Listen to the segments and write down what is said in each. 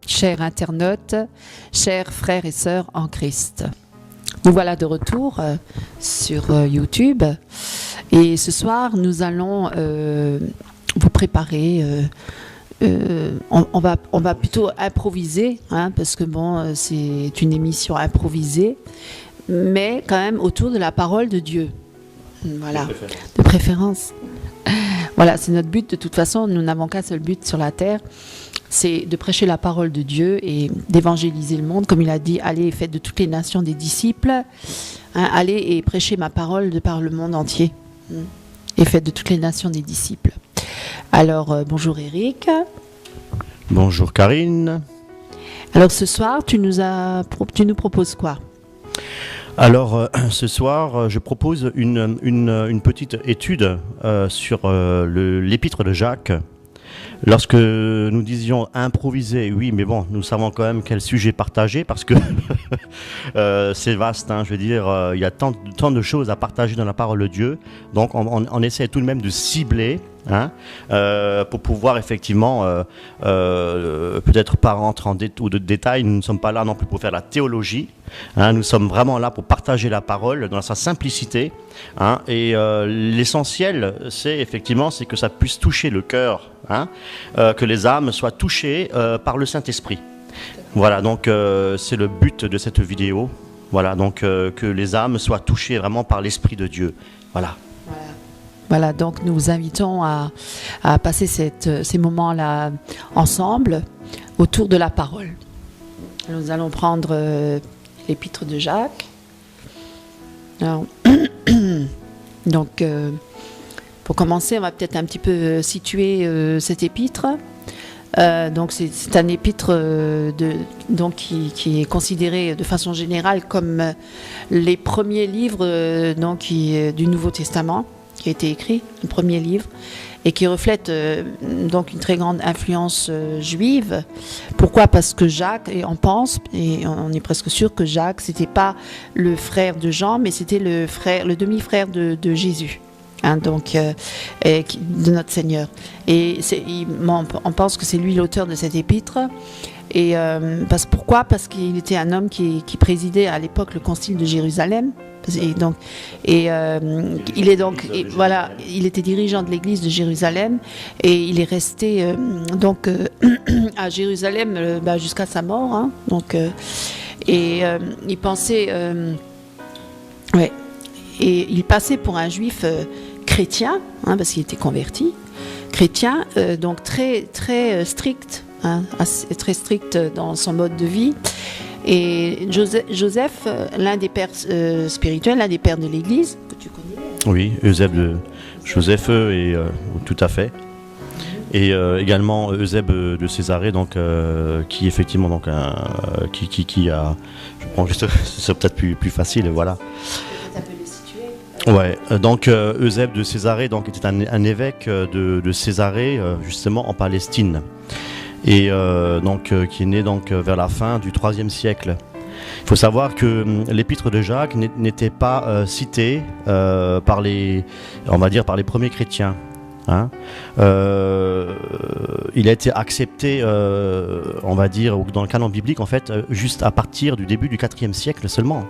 chers internautes, chers frères et sœurs en Christ. Nous voilà de retour sur YouTube et ce soir nous allons vous préparer. On va plutôt improviser, hein, parce que bon, c'est une émission improvisée, mais quand même autour de la parole de Dieu. Voilà, de préférence. Voilà, c'est notre but. De toute façon, nous n'avons qu'un seul but sur la terre, c'est de prêcher la parole de Dieu et d'évangéliser le monde. Comme il a dit, allez et faites de toutes les nations des disciples. Hein, allez et prêchez ma parole de par le monde entier. Et faites de toutes les nations des disciples. Alors, bonjour Eric. Bonjour Karine. Alors ce soir, tu nous proposes quoi ? Alors ce soir, je propose une petite étude sur l'épître de Jacques. Lorsque nous disions improviser, oui, mais bon, nous savons quand même quel sujet partager parce que c'est vaste, hein, je veux dire, il y a tant de choses à partager dans la parole de Dieu. Donc on essaie tout de même de cibler, hein, pour pouvoir effectivement, peut-être pas rentrer en détails, nous ne sommes pas là non plus pour faire la théologie, hein, nous sommes vraiment là pour partager la parole dans sa simplicité, hein, et l'essentiel, c'est que ça puisse toucher le cœur, hein, que les âmes soient touchées par le Saint-Esprit. Voilà, donc c'est le but de cette vidéo. Voilà, donc que les âmes soient touchées vraiment par l'Esprit de Dieu. Voilà. Voilà, donc nous vous invitons à passer ces moments-là ensemble autour de la parole. Nous allons prendre l'épître de Jacques. Alors, donc, pour commencer, on va peut-être un petit peu situer cet épître. Donc c'est un épître qui est considéré de façon générale comme les premiers livres du Nouveau Testament qui a été écrit, le premier livre, et qui reflète donc une très grande influence juive. Pourquoi ? Parce que Jacques, et on pense, et on est presque sûr que Jacques, c'était pas le frère de Jean, mais c'était le demi-frère de Jésus. Hein, donc de notre Seigneur. Et on pense que c'est lui l'auteur de cette épître. Et pourquoi ? Parce qu'il était un homme qui présidait à l'époque le concile de Jérusalem. Il était dirigeant de l'église de Jérusalem et il est resté à Jérusalem jusqu'à sa mort. Hein, il pensait, et il passait pour un juif chrétien, hein, parce qu'il était converti, chrétien, donc très très strict, hein, très strict dans son mode de vie. Et Joseph, l'un des pères spirituels, l'un des pères de l'Église, que tu connais. Oui, Joseph, tout à fait. Et également Eusèbe de Césarée, donc qui effectivement donc qui a, je prends juste, c'est peut-être plus facile, voilà. Ouais, donc Eusèbe de Césarée donc était un évêque de Césarée justement en Palestine. Et qui est né donc vers la fin du IIIe siècle. Il faut savoir que l'épître de Jacques n'était pas cité par les premiers chrétiens. Hein. Il a été accepté, on va dire, dans le canon biblique en fait, juste à partir du début du IVe siècle seulement.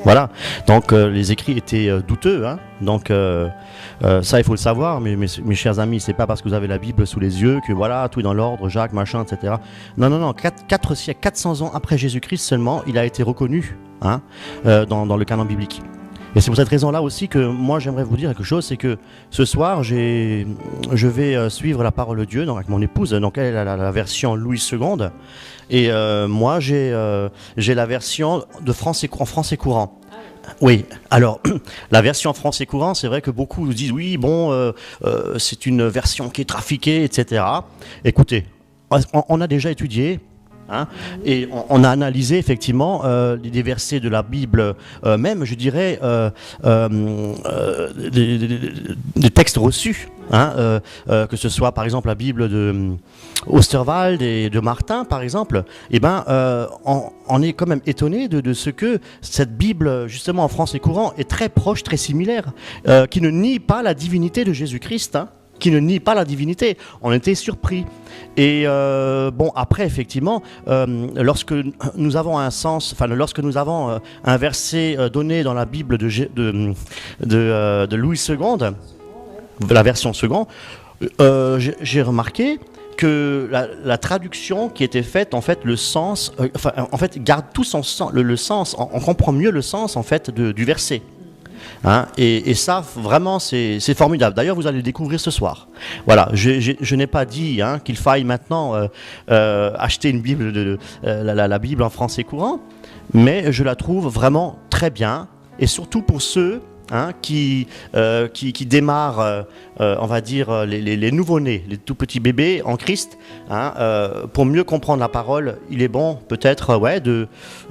Voilà, donc les écrits étaient douteux, hein. Donc ça il faut le savoir, mais mes chers amis, c'est pas parce que vous avez la Bible sous les yeux que voilà, tout est dans l'ordre, Jacques, machin, etc. Non, 4 siècles, 400 ans après Jésus-Christ seulement, il a été reconnu, hein, dans le canon biblique. Et c'est pour cette raison-là aussi que moi j'aimerais vous dire quelque chose, c'est que ce soir je vais suivre la parole de Dieu donc avec mon épouse, donc elle a la version Louis II, et moi j'ai la version en français courant. Oui, alors la version en français courant, c'est vrai que beaucoup nous disent oui, bon, c'est une version qui est trafiquée, etc. Écoutez, on a déjà étudié. Hein, et on a analysé effectivement des versets de la Bible, même je dirais des textes reçus, hein, que ce soit par exemple la Bible de Osterwald et de Martin par exemple, et on est quand même étonné de ce que cette Bible justement en français courant est très proche, très similaire, qui ne nie pas la divinité de Jésus-Christ, hein, qui ne nie pas la divinité. On était surpris. Et bon, après, effectivement, lorsque nous avons un sens, enfin, lorsque nous avons un verset donné dans la Bible de Louis II, la version seconde, j'ai remarqué que la traduction qui était faite, en fait, le sens, en fait, garde tout son sens, le sens, on comprend mieux le sens, en fait, du verset. Hein, et ça, vraiment, c'est formidable. D'ailleurs, vous allez le découvrir ce soir. Voilà, je n'ai pas dit qu'il faille maintenant acheter une Bible, la Bible en français courant, mais je la trouve vraiment très bien, et surtout pour ceux qui démarrent, on va dire, les nouveau-nés, les tout petits bébés en Christ. Pour mieux comprendre la parole, il est bon peut-être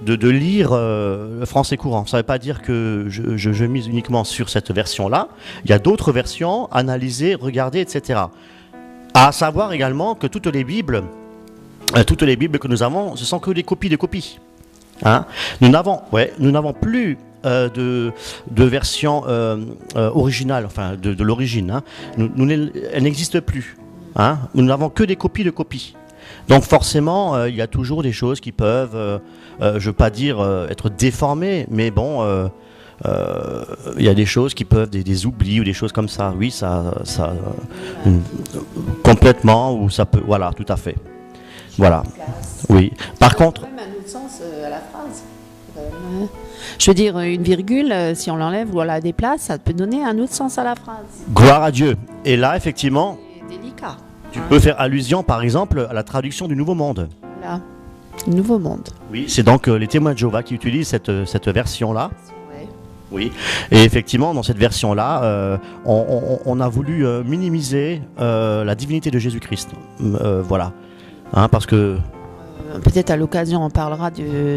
de lire le français courant. Ça ne veut pas dire que je mise uniquement sur cette version-là. Il y a d'autres versions, analysées, regardées, etc. À savoir également que toutes les Bibles que nous avons, ce sont que des copies de copies. Nous n'avons plus de version originale, enfin de l'origine. Elle n'existe plus. Nous n'avons que des copies de copies. Donc forcément, il y a toujours des choses qui peuvent, je ne veux pas dire être déformées, mais bon, il y a des choses qui peuvent, des oublis ou des choses comme ça. Oui, ça complètement, ou ça peut, voilà, tout à fait. Voilà. Oui. Par contre, même un autre sens à la phrase. Je veux dire, une virgule, si on l'enlève ou on la déplace, ça peut donner un autre sens à la phrase. Gloire à Dieu. Et là, effectivement, c'est délicat. Tu peux faire allusion, par exemple, à la traduction du Nouveau Monde. Là, Nouveau Monde. Oui, c'est donc les témoins de Jéhovah qui utilisent cette version-là. Ouais. Oui, et effectivement, dans cette version-là, on a voulu minimiser la divinité de Jésus-Christ. Voilà. Parce que... Peut-être à l'occasion on parlera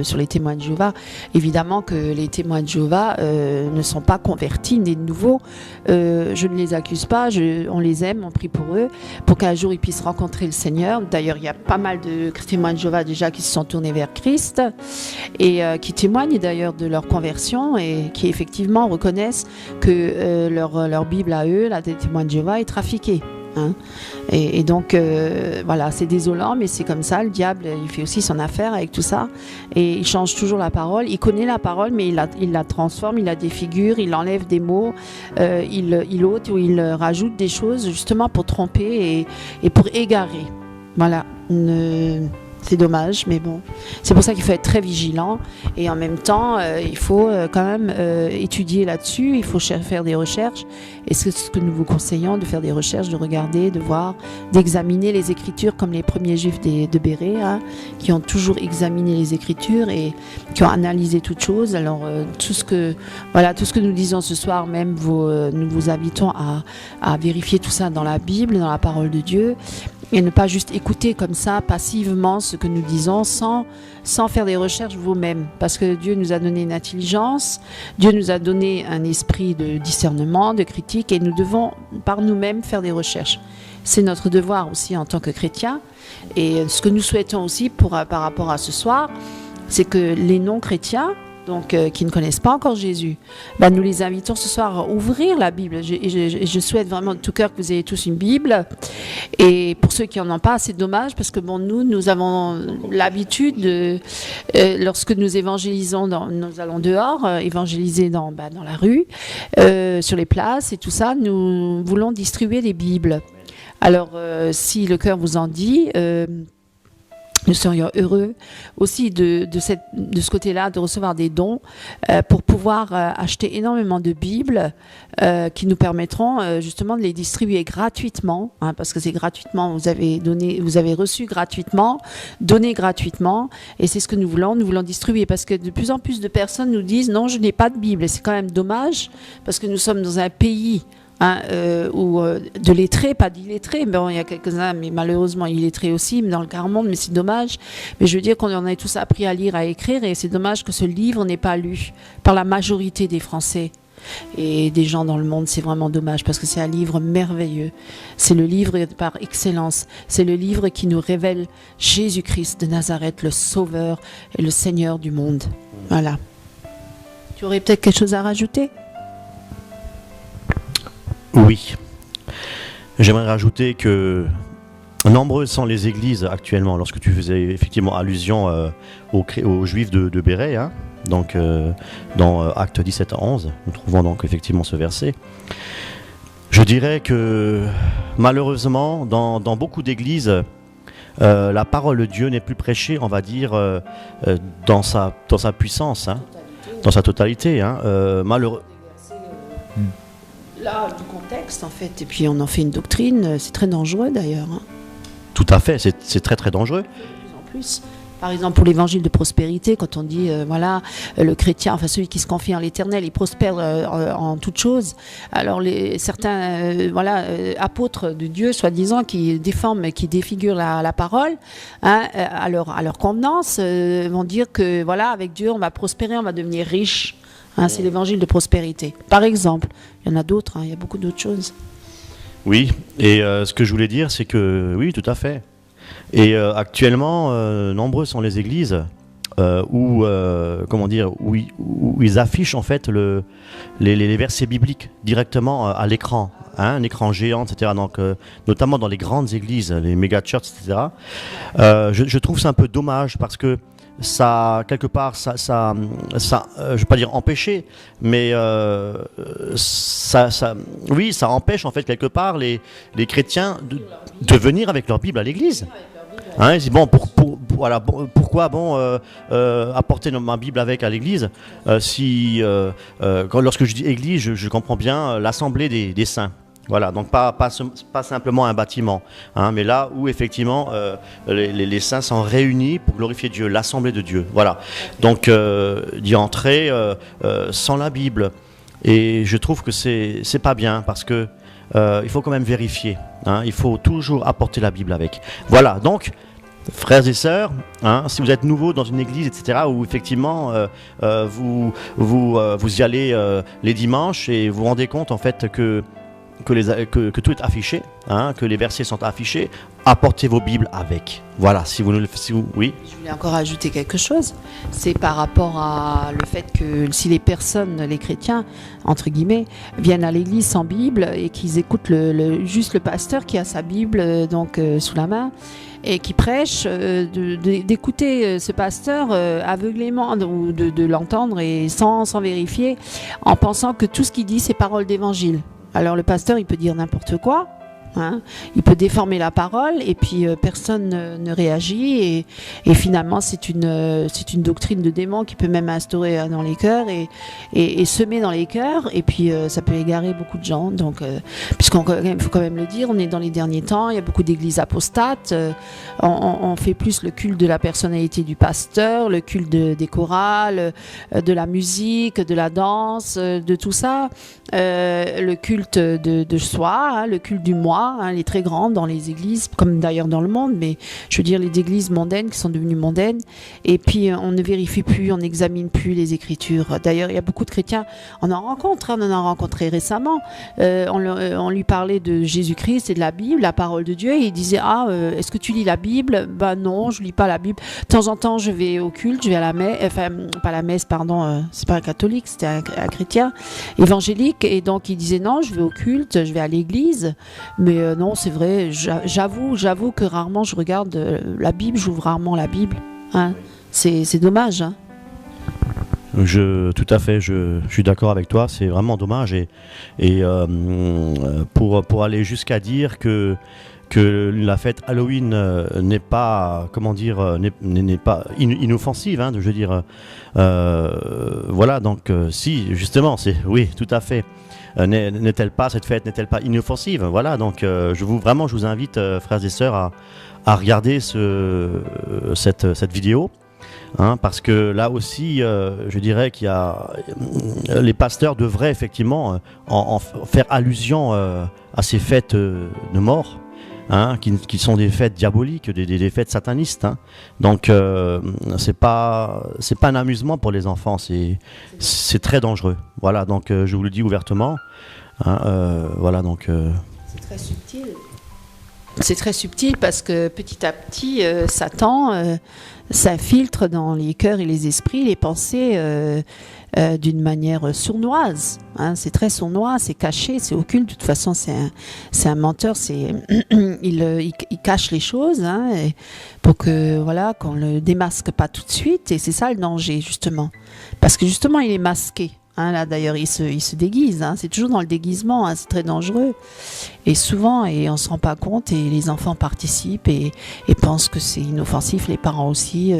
sur les témoins de Jéhovah. Évidemment que les témoins de Jéhovah ne sont pas convertis, nés de nouveau. Je ne les accuse pas, on les aime, on prie pour eux, pour qu'un jour ils puissent rencontrer le Seigneur. D'ailleurs, il y a pas mal de témoins de Jéhovah déjà qui se sont tournés vers Christ et qui témoignent d'ailleurs de leur conversion et qui effectivement reconnaissent que leur Bible à eux, la des témoins de Jéhovah, est trafiquée. Et donc voilà, c'est désolant, mais c'est comme ça. Le diable, il fait aussi son affaire avec tout ça, et il change toujours la parole. Il connaît la parole, mais il la transforme, il la défigure, il enlève des mots, il ôte ou il rajoute des choses justement pour tromper et pour égarer. Voilà. C'est dommage, mais bon. C'est pour ça qu'il faut être très vigilant. Et en même temps, il faut quand même étudier là-dessus. Il faut faire des recherches. Et c'est ce que nous vous conseillons, de faire des recherches, de regarder, de voir, d'examiner les Écritures, comme les premiers Juifs de Bérée, qui ont toujours examiné les Écritures et qui ont analysé toutes choses. Alors, tout ce que nous disons ce soir, même, nous vous invitons à vérifier tout ça dans la Bible, dans la parole de Dieu. Et ne pas juste écouter comme ça, passivement, ce que nous disons, sans faire des recherches vous-même. Parce que Dieu nous a donné une intelligence, Dieu nous a donné un esprit de discernement, de critique, et nous devons par nous-mêmes faire des recherches. C'est notre devoir aussi en tant que chrétiens. Et ce que nous souhaitons aussi par rapport à ce soir, c'est que les non-chrétiens, donc qui ne connaissent pas encore Jésus, nous les invitons ce soir à ouvrir la Bible. Je souhaite vraiment de tout cœur que vous ayez tous une Bible. Et pour ceux qui n'en ont pas, c'est dommage parce que nous avons l'habitude, lorsque nous évangélisons, nous allons dehors, évangéliser dans la rue, sur les places et tout ça, nous voulons distribuer des Bibles. Alors, si le cœur vous en dit... nous serions heureux aussi de ce côté-là, de recevoir des dons pour pouvoir acheter énormément de Bibles qui nous permettront justement de les distribuer gratuitement, parce que c'est gratuitement, vous avez reçu gratuitement, donné gratuitement, et c'est ce que nous voulons distribuer, parce que de plus en plus de personnes nous disent non, je n'ai pas de Bible, et c'est quand même dommage, parce que nous sommes dans un pays ou de lettrés, pas d'illettrés, bon, il y a quelques-uns, mais malheureusement illettrés aussi, mais dans le quart-monde, mais c'est dommage. Mais je veux dire qu'on en a tous appris à lire, à écrire, et c'est dommage que ce livre n'est pas lu par la majorité des Français et des gens dans le monde. C'est vraiment dommage, parce que c'est un livre merveilleux. C'est le livre par excellence. C'est le livre qui nous révèle Jésus-Christ de Nazareth, le Sauveur et le Seigneur du monde. Voilà. Tu aurais peut-être quelque chose à rajouter ? Oui. J'aimerais rajouter que nombreuses sont les églises actuellement, lorsque tu faisais effectivement allusion aux Juifs de Béret, hein, donc dans Actes 17 à 11, nous trouvons donc effectivement ce verset. Je dirais que malheureusement, dans beaucoup d'églises, la parole de Dieu n'est plus prêchée, on va dire, dans sa puissance, hein, dans sa totalité. Hein, Là, du contexte, en fait, et puis on en fait une doctrine, c'est très dangereux d'ailleurs. Hein. Tout à fait, c'est très très dangereux. De plus en plus. Par exemple, pour l'évangile de prospérité, quand on dit, voilà, le chrétien, enfin celui qui se confie en l'éternel, il prospère en toutes choses. Alors certains apôtres de Dieu, soi-disant, qui déforment, qui défigurent la parole, hein, à leur convenance, vont dire que, voilà, avec Dieu, on va prospérer, on va devenir riche. Hein, c'est l'évangile de prospérité. Par exemple, il y en a d'autres, hein, il y a beaucoup d'autres choses. Oui, et ce que je voulais dire, c'est que, oui, tout à fait. Et actuellement, nombreuses sont les églises où ils affichent en fait les versets bibliques directement à l'écran, hein, un écran géant, etc. Donc, notamment dans les grandes églises, les méga churches, etc. Je trouve ça un peu dommage parce que ça, quelque part, je vais pas dire empêcher, mais ça empêche en fait quelque part les chrétiens de venir avec leur Bible à l'église. Hein, bon, pourquoi apporter ma Bible à l'église si lorsque je dis église, je comprends bien l'assemblée des saints. Voilà, donc pas simplement un bâtiment, hein, mais là où effectivement les saints sont réunis pour glorifier Dieu, l'assemblée de Dieu. Voilà, donc d'y entrer sans la Bible, et je trouve que c'est pas bien parce que il faut quand même vérifier, hein, il faut toujours apporter la Bible avec. Voilà, donc frères et sœurs, hein, si vous êtes nouveaux dans une église, etc., où effectivement vous y allez les dimanches et vous vous rendez compte en fait que tout est affiché, hein, que les versets sont affichés, apportez vos Bibles avec. Voilà, oui. Je voulais encore ajouter quelque chose. C'est par rapport à le fait que si les personnes, les chrétiens, entre guillemets, viennent à l'église sans Bible et qu'ils écoutent juste le pasteur qui a sa Bible sous la main et qui prêche, d'écouter ce pasteur aveuglément ou de l'entendre et sans vérifier, en pensant que tout ce qu'il dit, c'est parole d'évangile. Alors le pasteur, il peut dire n'importe quoi, hein, il peut déformer la parole et puis personne ne réagit et finalement c'est une doctrine de démon qui peut même instaurer dans les cœurs et semer dans les cœurs et puis ça peut égarer beaucoup de gens. Donc puisqu'on faut quand même le dire, on est dans les derniers temps, il y a beaucoup d'églises apostates, on fait plus le culte de la personnalité du pasteur, le culte des chorales, de la musique, de la danse, de tout ça. Le culte de soi, hein, le culte du moi, hein, les très grandes dans les églises, comme d'ailleurs dans le monde, mais je veux dire les églises mondaines qui sont devenues mondaines, et puis on ne vérifie plus, on n'examine plus les Écritures. D'ailleurs, il y a beaucoup de chrétiens, on en a rencontré récemment, on lui parlait de Jésus-Christ et de la Bible, la parole de Dieu, et il disait est-ce que tu lis la Bible? Ben non, je lis pas la Bible. De temps en temps, je vais au culte, je vais à la messe, enfin pas la messe, pardon, c'est pas un catholique, c'était un chrétien évangélique. Et donc il disait non, je vais au culte, je vais à l'église, mais non, c'est vrai, j'avoue que rarement je regarde la Bible, j'ouvre rarement la Bible, hein. C'est dommage, hein. Tout à fait, je suis d'accord avec toi, c'est vraiment dommage et pour aller jusqu'à dire que la fête Halloween n'est pas, comment dire, n'est pas inoffensive, hein, je veux dire, voilà, donc si, justement, oui, tout à fait, cette fête n'est-elle pas inoffensive, voilà, donc je vous invite, frères et sœurs, à regarder cette vidéo. Hein, parce que là aussi, je dirais les pasteurs devraient effectivement en faire allusion à ces fêtes de mort, hein, qui sont des fêtes diaboliques, des fêtes satanistes. Hein. Donc, c'est pas un amusement pour les enfants, c'est très dangereux. Voilà, donc je vous le dis ouvertement. Hein, voilà, donc. C'est très subtil. c'est très subtil parce que petit à petit, Satan s'infiltre dans les cœurs et les esprits, les pensées d'une manière sournoise. Hein. C'est très sournois, c'est caché, c'est occulte. De toute façon, c'est un menteur. Il cache les choses hein, pour que voilà, qu'on le démasque pas tout de suite. Et c'est ça le danger justement, parce que justement, il est masqué. Hein, là d'ailleurs il se déguise, hein. C'est toujours dans le déguisement, hein. C'est très dangereux et souvent et on se rend pas compte et les enfants participent et pensent que c'est inoffensif, les parents aussi,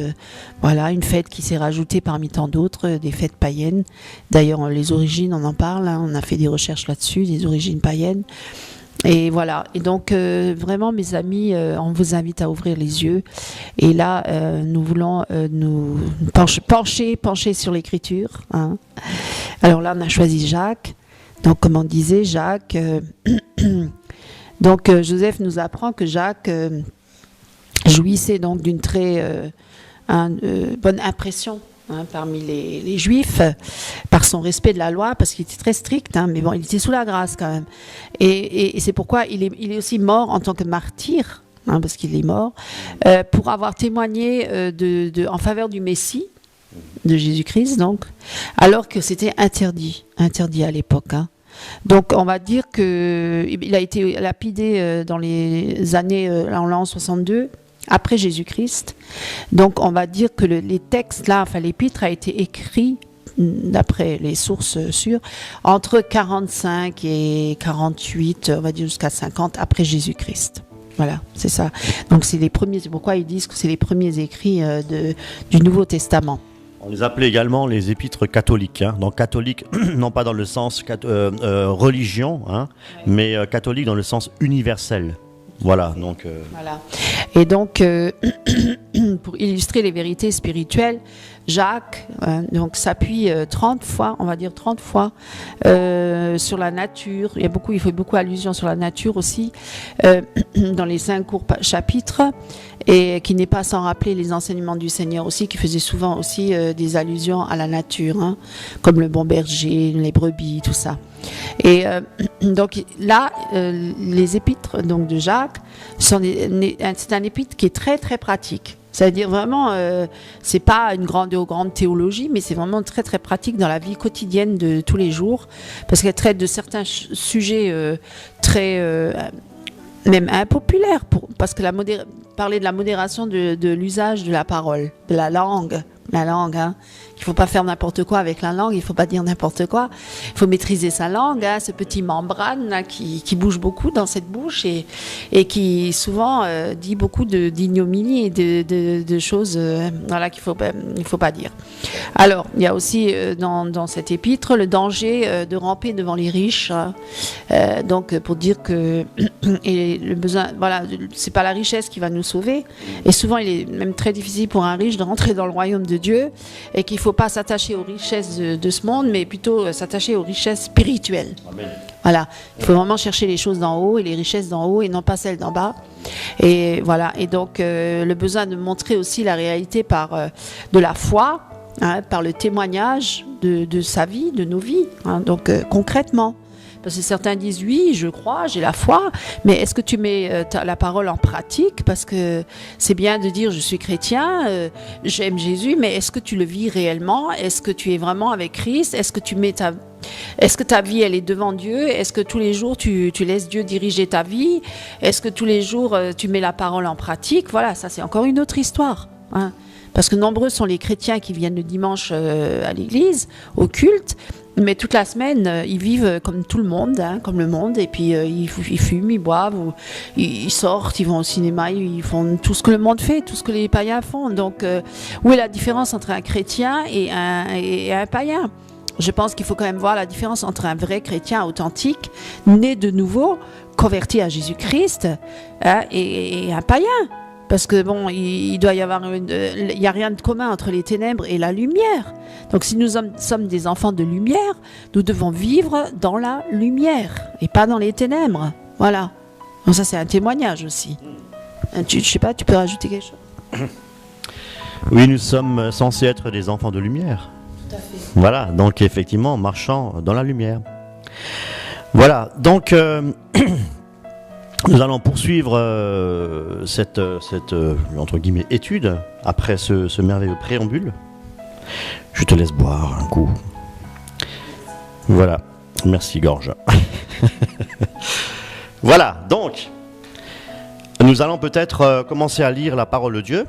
voilà une fête qui s'est rajoutée parmi tant d'autres, des fêtes païennes. D'ailleurs les origines on en parle, hein. On a fait des recherches là-dessus, des origines païennes. Et voilà, et donc vraiment mes amis, on vous invite à ouvrir les yeux. Et là, nous voulons nous pencher sur l'écriture. Hein. Alors là, on a choisi Jacques. Donc comme on disait, Jacques. Donc Joseph nous apprend que Jacques jouissait donc d'une très bonne impression. Hein, parmi les Juifs, par son respect de la loi, parce qu'il était très strict, hein, mais bon, il était sous la grâce quand même. Et c'est pourquoi il est aussi mort en tant que martyr, hein, parce qu'il est mort, pour avoir témoigné en faveur du Messie, de Jésus-Christ, donc, alors que c'était interdit à l'époque. Hein. Donc on va dire qu'il a été lapidé dans les années, en l'an 62, après Jésus-Christ. Donc on va dire que les textes là, enfin l'épître a été écrit d'après les sources sûres entre 45 et 48, on va dire jusqu'à 50 après Jésus-Christ. Voilà, c'est ça. Donc c'est les premiers, c'est pourquoi ils disent que c'est les premiers écrits du Nouveau Testament. On les appelait également les épîtres catholiques. Hein. Donc catholique, non pas dans le sens religion, hein, mais catholique dans le sens universel. Voilà, donc. Voilà. Et donc, pour illustrer les vérités spirituelles, Jacques donc s'appuie 30 fois, on va dire 30 fois, sur la nature. Il fait beaucoup allusion sur la nature aussi, dans les 5 courts chapitres, et qui n'est pas sans rappeler les enseignements du Seigneur aussi, qui faisait souvent aussi des allusions à la nature, hein, comme le bon berger, les brebis, tout ça. Et donc là, les épîtres donc, de Jacques, c'est un épître qui est très très pratique. C'est-à-dire vraiment, c'est pas une grande théologie, mais c'est vraiment très très pratique dans la vie quotidienne de tous les jours, parce qu'elle traite de certains sujets très même impopulaires, parce que parler de la modération de l'usage de la parole, de la langue, hein. Il ne faut pas faire n'importe quoi avec la langue, il ne faut pas dire n'importe quoi. Il faut maîtriser sa langue, hein, ce petit membrane là, qui bouge beaucoup dans cette bouche et qui souvent dit beaucoup d'ignominie et de choses voilà, qu'il ne faut pas dire. Alors, il y a aussi dans cet épître le danger de ramper devant les riches. Hein, donc, pour dire que et le besoin, voilà, c'est pas la richesse qui va nous sauver. Et souvent, il est même très difficile pour un riche de rentrer dans le royaume de Dieu et qu'il ne faut pas s'attacher aux richesses de ce monde, mais plutôt s'attacher aux richesses spirituelles. Amen. Voilà, il faut vraiment chercher les choses d'en haut et les richesses d'en haut et non pas celles d'en bas. Et voilà, et donc le besoin de montrer aussi la réalité par de la foi, hein, par le témoignage de sa vie, de nos vies, hein, donc concrètement. Parce que certains disent oui, je crois, j'ai la foi, mais est-ce que tu mets la parole en pratique? Parce que c'est bien de dire je suis chrétien, j'aime Jésus, mais est-ce que tu le vis réellement? Est-ce que tu es vraiment avec Christ? Est-ce que ta vie elle est devant Dieu? Est-ce que tous les jours tu laisses Dieu diriger ta vie? Est-ce que tous les jours tu mets la parole en pratique? Voilà, ça c'est encore une autre histoire. Hein. Parce que nombreux sont les chrétiens qui viennent le dimanche à l'église, au culte, mais toute la semaine, ils vivent comme tout le monde, hein, comme le monde, et puis ils fument, ils boivent, ou ils sortent, ils vont au cinéma, ils font tout ce que le monde fait, tout ce que les païens font. Donc, où est la différence entre un chrétien et un païen? Je pense qu'il faut quand même voir la différence entre un vrai chrétien authentique, né de nouveau, converti à Jésus-Christ, hein, et un païen. Parce que bon, il doit y avoir il n'y a rien de commun entre les ténèbres et la lumière. Donc si nous sommes des enfants de lumière, nous devons vivre dans la lumière et pas dans les ténèbres. Voilà. Donc ça c'est un témoignage aussi. Je sais pas, tu peux rajouter quelque chose? Oui, nous sommes censés être des enfants de lumière. Tout à fait. Voilà, donc effectivement, marchant dans la lumière. Voilà, donc Nous allons poursuivre cette entre guillemets étude après ce merveilleux préambule. Je te laisse boire un coup. Voilà. Merci Gorge. Voilà, donc nous allons peut-être commencer à lire la parole de Dieu.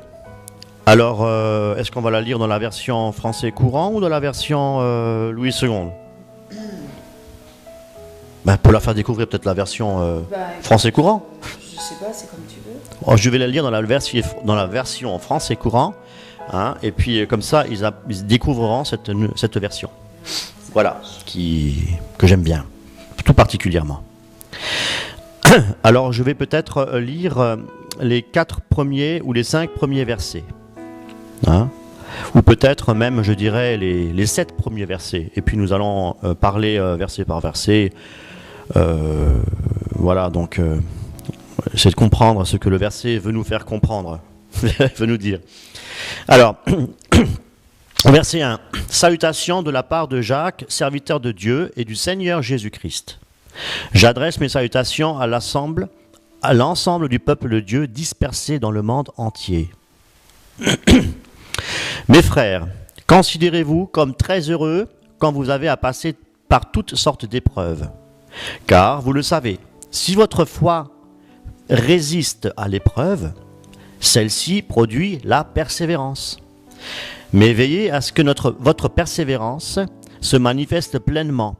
Alors, est-ce qu'on va la lire dans la version français courant ou dans la version Louis II? Ben, pour la faire découvrir peut-être la version français courant. Je sais pas, c'est comme tu veux. Oh, je vais la lire dans la version français courant, hein, et puis comme ça, ils découvriront cette version. Voilà, que j'aime bien, tout particulièrement. Alors, je vais peut-être lire les 4 premiers ou les 5 premiers versets. Hein, ou peut-être même, je dirais, les 7 premiers versets. Et puis nous allons parler verset par verset. Voilà, donc c'est de comprendre ce que le verset veut nous faire comprendre, veut nous dire. Alors, verset 1. Salutations de la part de Jacques, serviteur de Dieu et du Seigneur Jésus-Christ. J'adresse mes salutations à l'ensemble du peuple de Dieu dispersé dans le monde entier. Mes frères, considérez-vous comme très heureux quand vous avez à passer par toutes sortes d'épreuves. Car, vous le savez, si votre foi résiste à l'épreuve, celle-ci produit la persévérance. Mais veillez à ce que votre persévérance se manifeste pleinement,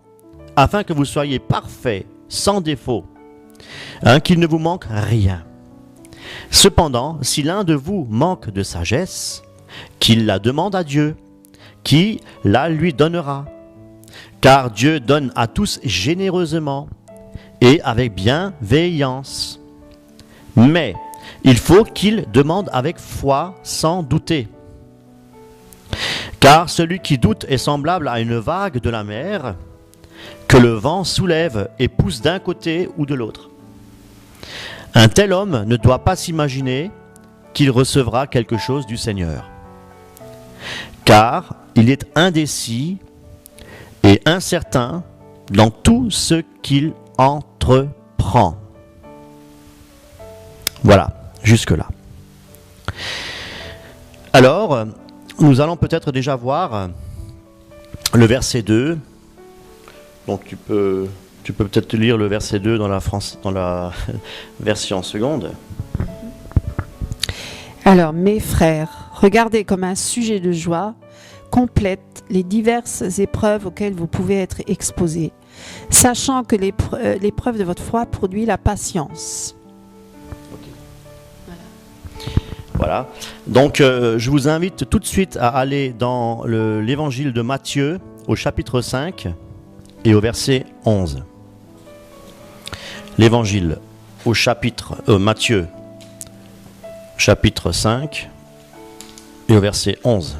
afin que vous soyez parfaits, sans défaut, hein, qu'il ne vous manque rien. Cependant, si l'un de vous manque de sagesse, qu'il la demande à Dieu, qui la lui donnera. Car Dieu donne à tous généreusement et avec bienveillance. Mais il faut qu'il demande avec foi sans douter. Car celui qui doute est semblable à une vague de la mer que le vent soulève et pousse d'un côté ou de l'autre. Un tel homme ne doit pas s'imaginer qu'il recevra quelque chose du Seigneur. Car il est indécis et incertain dans tout ce qu'il entreprend. Voilà, jusque-là. Alors, nous allons peut-être déjà voir le verset 2. Donc tu peux peut-être lire le verset 2 dans la version seconde. Alors, mes frères, regardez comme un sujet de joie complète les diverses épreuves auxquelles vous pouvez être exposés, sachant que l'épreuve de votre foi produit la patience. Voilà. Donc, je vous invite tout de suite à aller dans l'évangile de Matthieu, au chapitre 5 et au verset 11. L'évangile au chapitre Matthieu, chapitre 5 et au verset 11.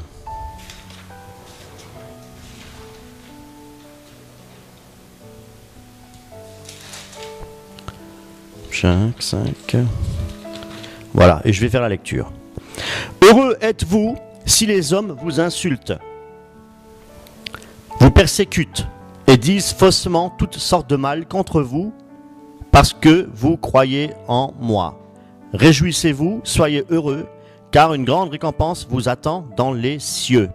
5. Voilà, et je vais faire la lecture. Heureux êtes-vous si les hommes vous insultent, vous persécutent et disent faussement toutes sortes de mal contre vous parce que vous croyez en moi. Réjouissez-vous, soyez heureux, car une grande récompense vous attend dans les cieux.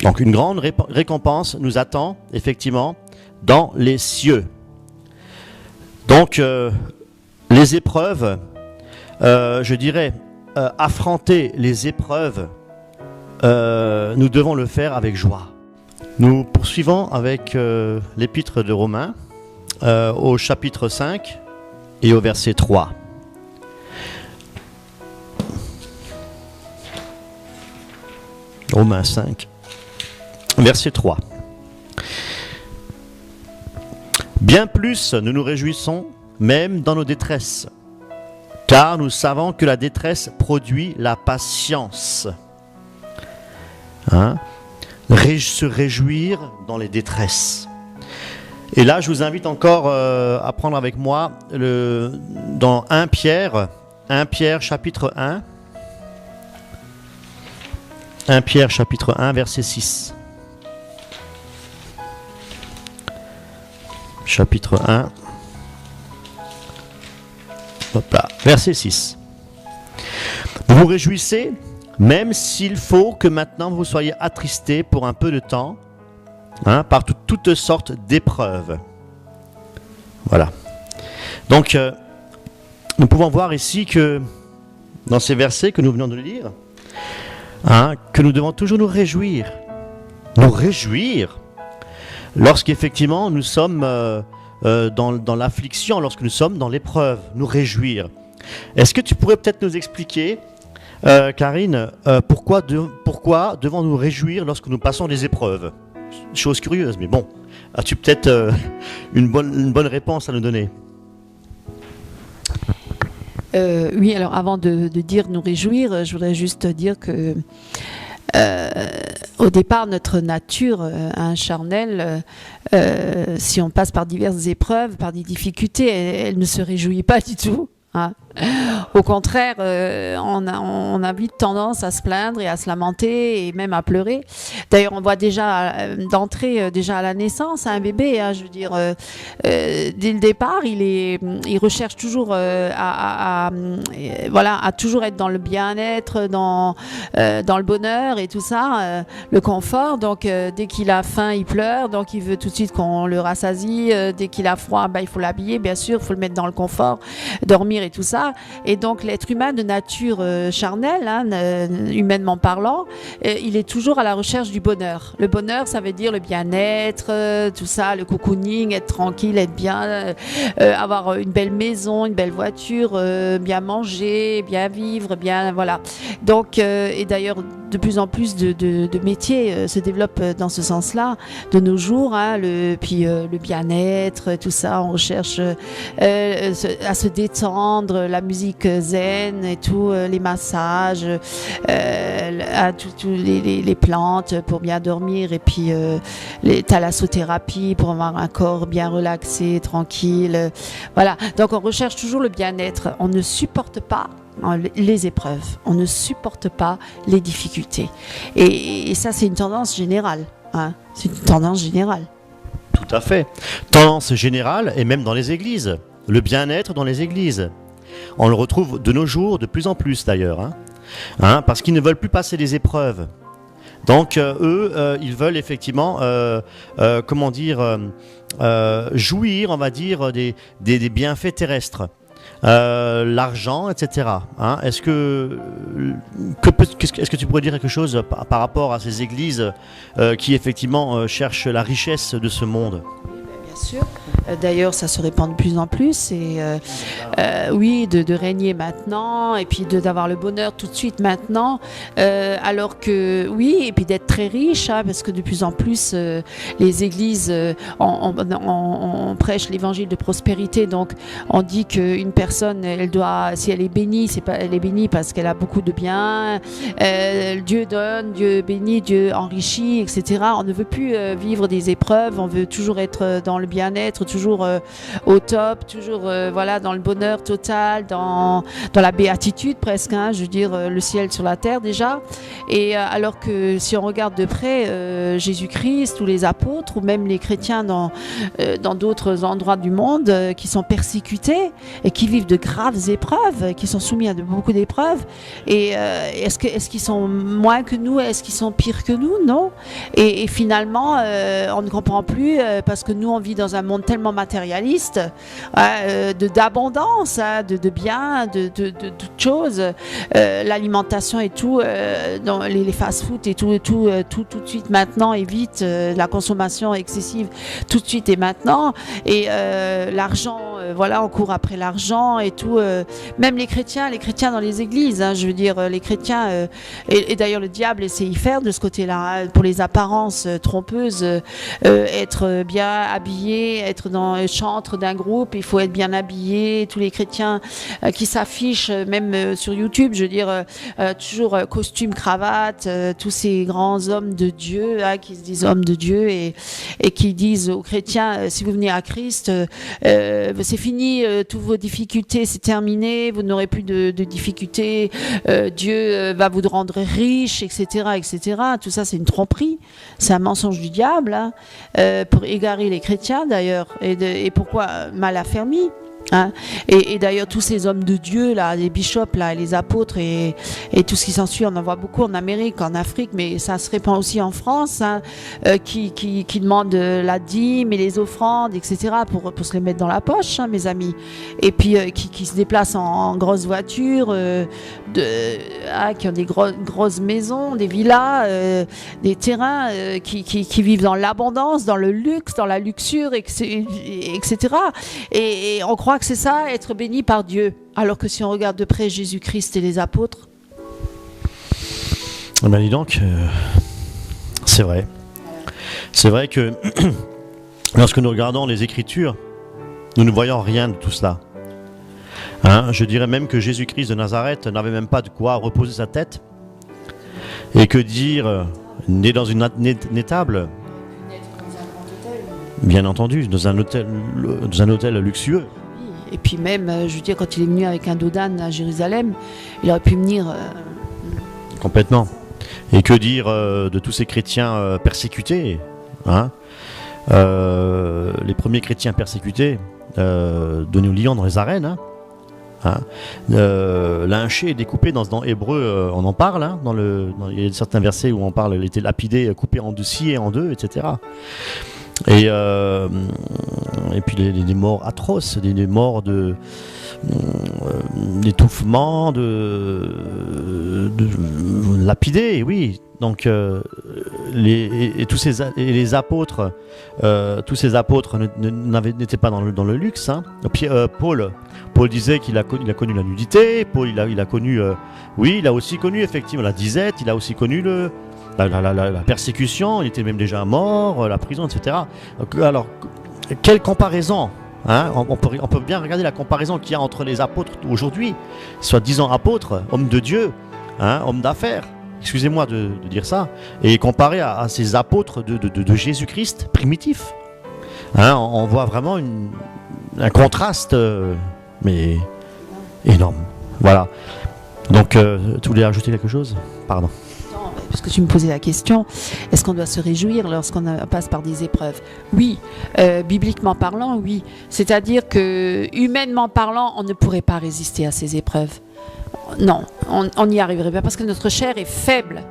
Donc une grande récompense nous attend effectivement dans les cieux. Donc les épreuves, je dirais, affronter les épreuves, nous devons le faire avec joie. Nous poursuivons avec l'épître de Romains au chapitre 5 et au verset 3. Romains 5, verset 3. Bien plus, nous nous réjouissons même dans nos détresses, car nous savons que la détresse produit la patience. Hein? Se réjouir dans les détresses. Et là, je vous invite encore à prendre avec moi dans 1 Pierre chapitre 1. 1 Pierre chapitre 1, verset 6. Chapitre 1, Verset 6. Vous vous réjouissez, même s'il faut que maintenant vous soyez attristés pour un peu de temps, par toutes sortes d'épreuves. Voilà. Donc, nous pouvons voir ici que, dans ces versets que nous venons de lire, que nous devons toujours nous réjouir. Nous réjouir lorsqu'effectivement nous sommes dans l'affliction, lorsque nous sommes dans l'épreuve. Nous réjouir. Est-ce que tu pourrais peut-être nous expliquer, Karine, pourquoi devons nous réjouir lorsque nous passons des épreuves? Chose curieuse, mais bon. As-tu peut-être une bonne réponse à nous donner? Oui, alors avant de dire nous réjouir, je voudrais juste dire que au départ, notre nature charnelle, si on passe par diverses épreuves, par des difficultés, elle ne se réjouit pas du tout. Au contraire, on a vite tendance à se plaindre et à se lamenter et même à pleurer. D'ailleurs, on voit déjà d'entrée, déjà à la naissance, un bébé, je veux dire, dès le départ, il recherche toujours à toujours être dans le bien-être, dans le bonheur et tout ça, le confort. Donc, dès qu'il a faim, il pleure. Donc, il veut tout de suite qu'on le rassasie. Dès qu'il a froid, il faut l'habiller, bien sûr, il faut le mettre dans le confort, dormir et tout ça. Et donc l'être humain de nature charnelle, humainement parlant, il est toujours à la recherche du bonheur. Le bonheur, ça veut dire le bien-être, tout ça, le cocooning, être tranquille, être bien, avoir une belle maison, une belle voiture, bien manger, bien vivre, bien voilà. Donc et d'ailleurs de plus en plus de métiers se développent dans ce sens-là de nos jours, le bien-être, tout ça, on recherche à se détendre, la musique zen et tout, les massages, les plantes pour bien dormir et puis les thalassothérapie pour avoir un corps bien relaxé, tranquille. Voilà, donc on recherche toujours le bien-être. On ne supporte pas les épreuves, on ne supporte pas les difficultés. Et ça, c'est une tendance générale. C'est une tendance générale. Tout à fait. Tendance générale et même dans les églises. Le bien-être dans les églises. On le retrouve de nos jours de plus en plus d'ailleurs, parce qu'ils ne veulent plus passer des épreuves. Donc eux, ils veulent effectivement, jouir, on va dire, des bienfaits terrestres, l'argent, etc. Est-ce que tu pourrais dire quelque chose par rapport à ces églises qui effectivement cherchent la richesse de ce monde? Bien sûr. D'ailleurs, ça se répand de plus en plus et oui, de régner maintenant et puis d'avoir le bonheur tout de suite maintenant, alors que oui, et puis d'être très riche, parce que de plus en plus les églises, on prêche l'évangile de prospérité, donc on dit qu'une personne, elle doit, si elle est bénie, elle est bénie parce qu'elle a beaucoup de biens, Dieu donne, Dieu bénit, Dieu enrichit, etc. On ne veut plus vivre des épreuves, on veut toujours être dans le bien-être, toujours au top, toujours dans le bonheur total, dans la béatitude presque, je veux dire le ciel sur la terre déjà. Et alors que si on regarde de près Jésus-Christ ou les apôtres ou même les chrétiens dans d'autres endroits du monde qui sont persécutés et qui vivent de graves épreuves, qui sont soumis à beaucoup d'épreuves, et est-ce qu'ils sont moins que nous? Est-ce qu'ils sont pires que nous? Non. Et finalement on ne comprend plus parce que nous on vit dans un monde tellement matérialiste, d'abondance, de biens, de toutes choses, l'alimentation et tout, dans les fast-food et tout de suite maintenant et vite, la consommation excessive tout de suite et maintenant, et l'argent, on court après l'argent et tout, même les chrétiens dans les églises, je veux dire les chrétiens, et d'ailleurs le diable essaie y faire de ce côté-là, pour les apparences trompeuses, être bien habillé, être dans le chantre d'un groupe, il faut être bien habillé, tous les chrétiens qui s'affichent même sur YouTube, je veux dire toujours costume, cravate, tous ces grands hommes de Dieu qui se disent hommes de Dieu et qui disent aux chrétiens, si vous venez à Christ, c'est fini, toutes vos difficultés, c'est terminé, vous n'aurez plus de difficultés, Dieu va vous rendre riche, etc., etc. Tout ça, c'est une tromperie, c'est un mensonge du diable, pour égarer les chrétiens d'ailleurs, et pourquoi mal affermis. Hein. Et d'ailleurs, tous ces hommes de Dieu, là, les bishops, là, les apôtres et tout ce qui s'ensuit, on en voit beaucoup en Amérique, en Afrique, mais ça se répand aussi en France, hein, qui demandent la dîme et les offrandes, etc., pour se les mettre dans la poche, hein, mes amis. Et puis, qui se déplacent en grosses voitures, qui ont des grosses maisons, des villas, des terrains, qui vivent dans l'abondance, dans le luxe, dans la luxure, etc. Et on croit que c'est ça, être béni par Dieu. Alors que si on regarde de près Jésus-Christ et les apôtres. Ben dis donc, c'est vrai. C'est vrai que lorsque nous regardons les Écritures, nous ne voyons rien de tout cela. Hein, je dirais même que Jésus-Christ de Nazareth n'avait même pas de quoi reposer sa tête. Et que dire, né dans une étable, bien entendu, dans un hôtel luxueux. Et puis même, je veux dire, quand il est venu avec un dos d'âne à Jérusalem, il aurait pu venir... Complètement. Et que dire de tous ces chrétiens persécutés, hein, les premiers chrétiens persécutés, donnés aux lions dans les arènes, hein, lynchés, découpés dans Hébreu, on en parle, hein, il y a certains versets où on parle, il était lapidé, coupé en deux, scié en deux, etc. Et puis des morts atroces, des morts d'étouffement, de lapidés, oui. Donc les apôtres, tous ces apôtres n'étaient pas dans le luxe. Hein. Puis, Paul disait qu'il a connu la nudité. Paul il a connu, oui, il a aussi connu effectivement la disette. Il a aussi connu la persécution, il était même déjà mort, la prison, etc. Alors, quelle comparaison, hein, on peut bien regarder la comparaison qu'il y a entre les apôtres aujourd'hui, soi-disant apôtres, hommes de Dieu, hein, hommes d'affaires, excusez-moi de dire ça, et comparé à ces apôtres de Jésus-Christ primitifs. Hein, on voit vraiment un contraste, mais énorme. Voilà. Donc, tu voulais ajouter quelque chose ? Pardon. Parce que tu me posais la question, est-ce qu'on doit se réjouir lorsqu'on passe par des épreuves ? Oui, bibliquement parlant, oui. C'est-à-dire que, humainement parlant, on ne pourrait pas résister à ces épreuves. Non, on n'y arriverait pas parce que notre chair est faible.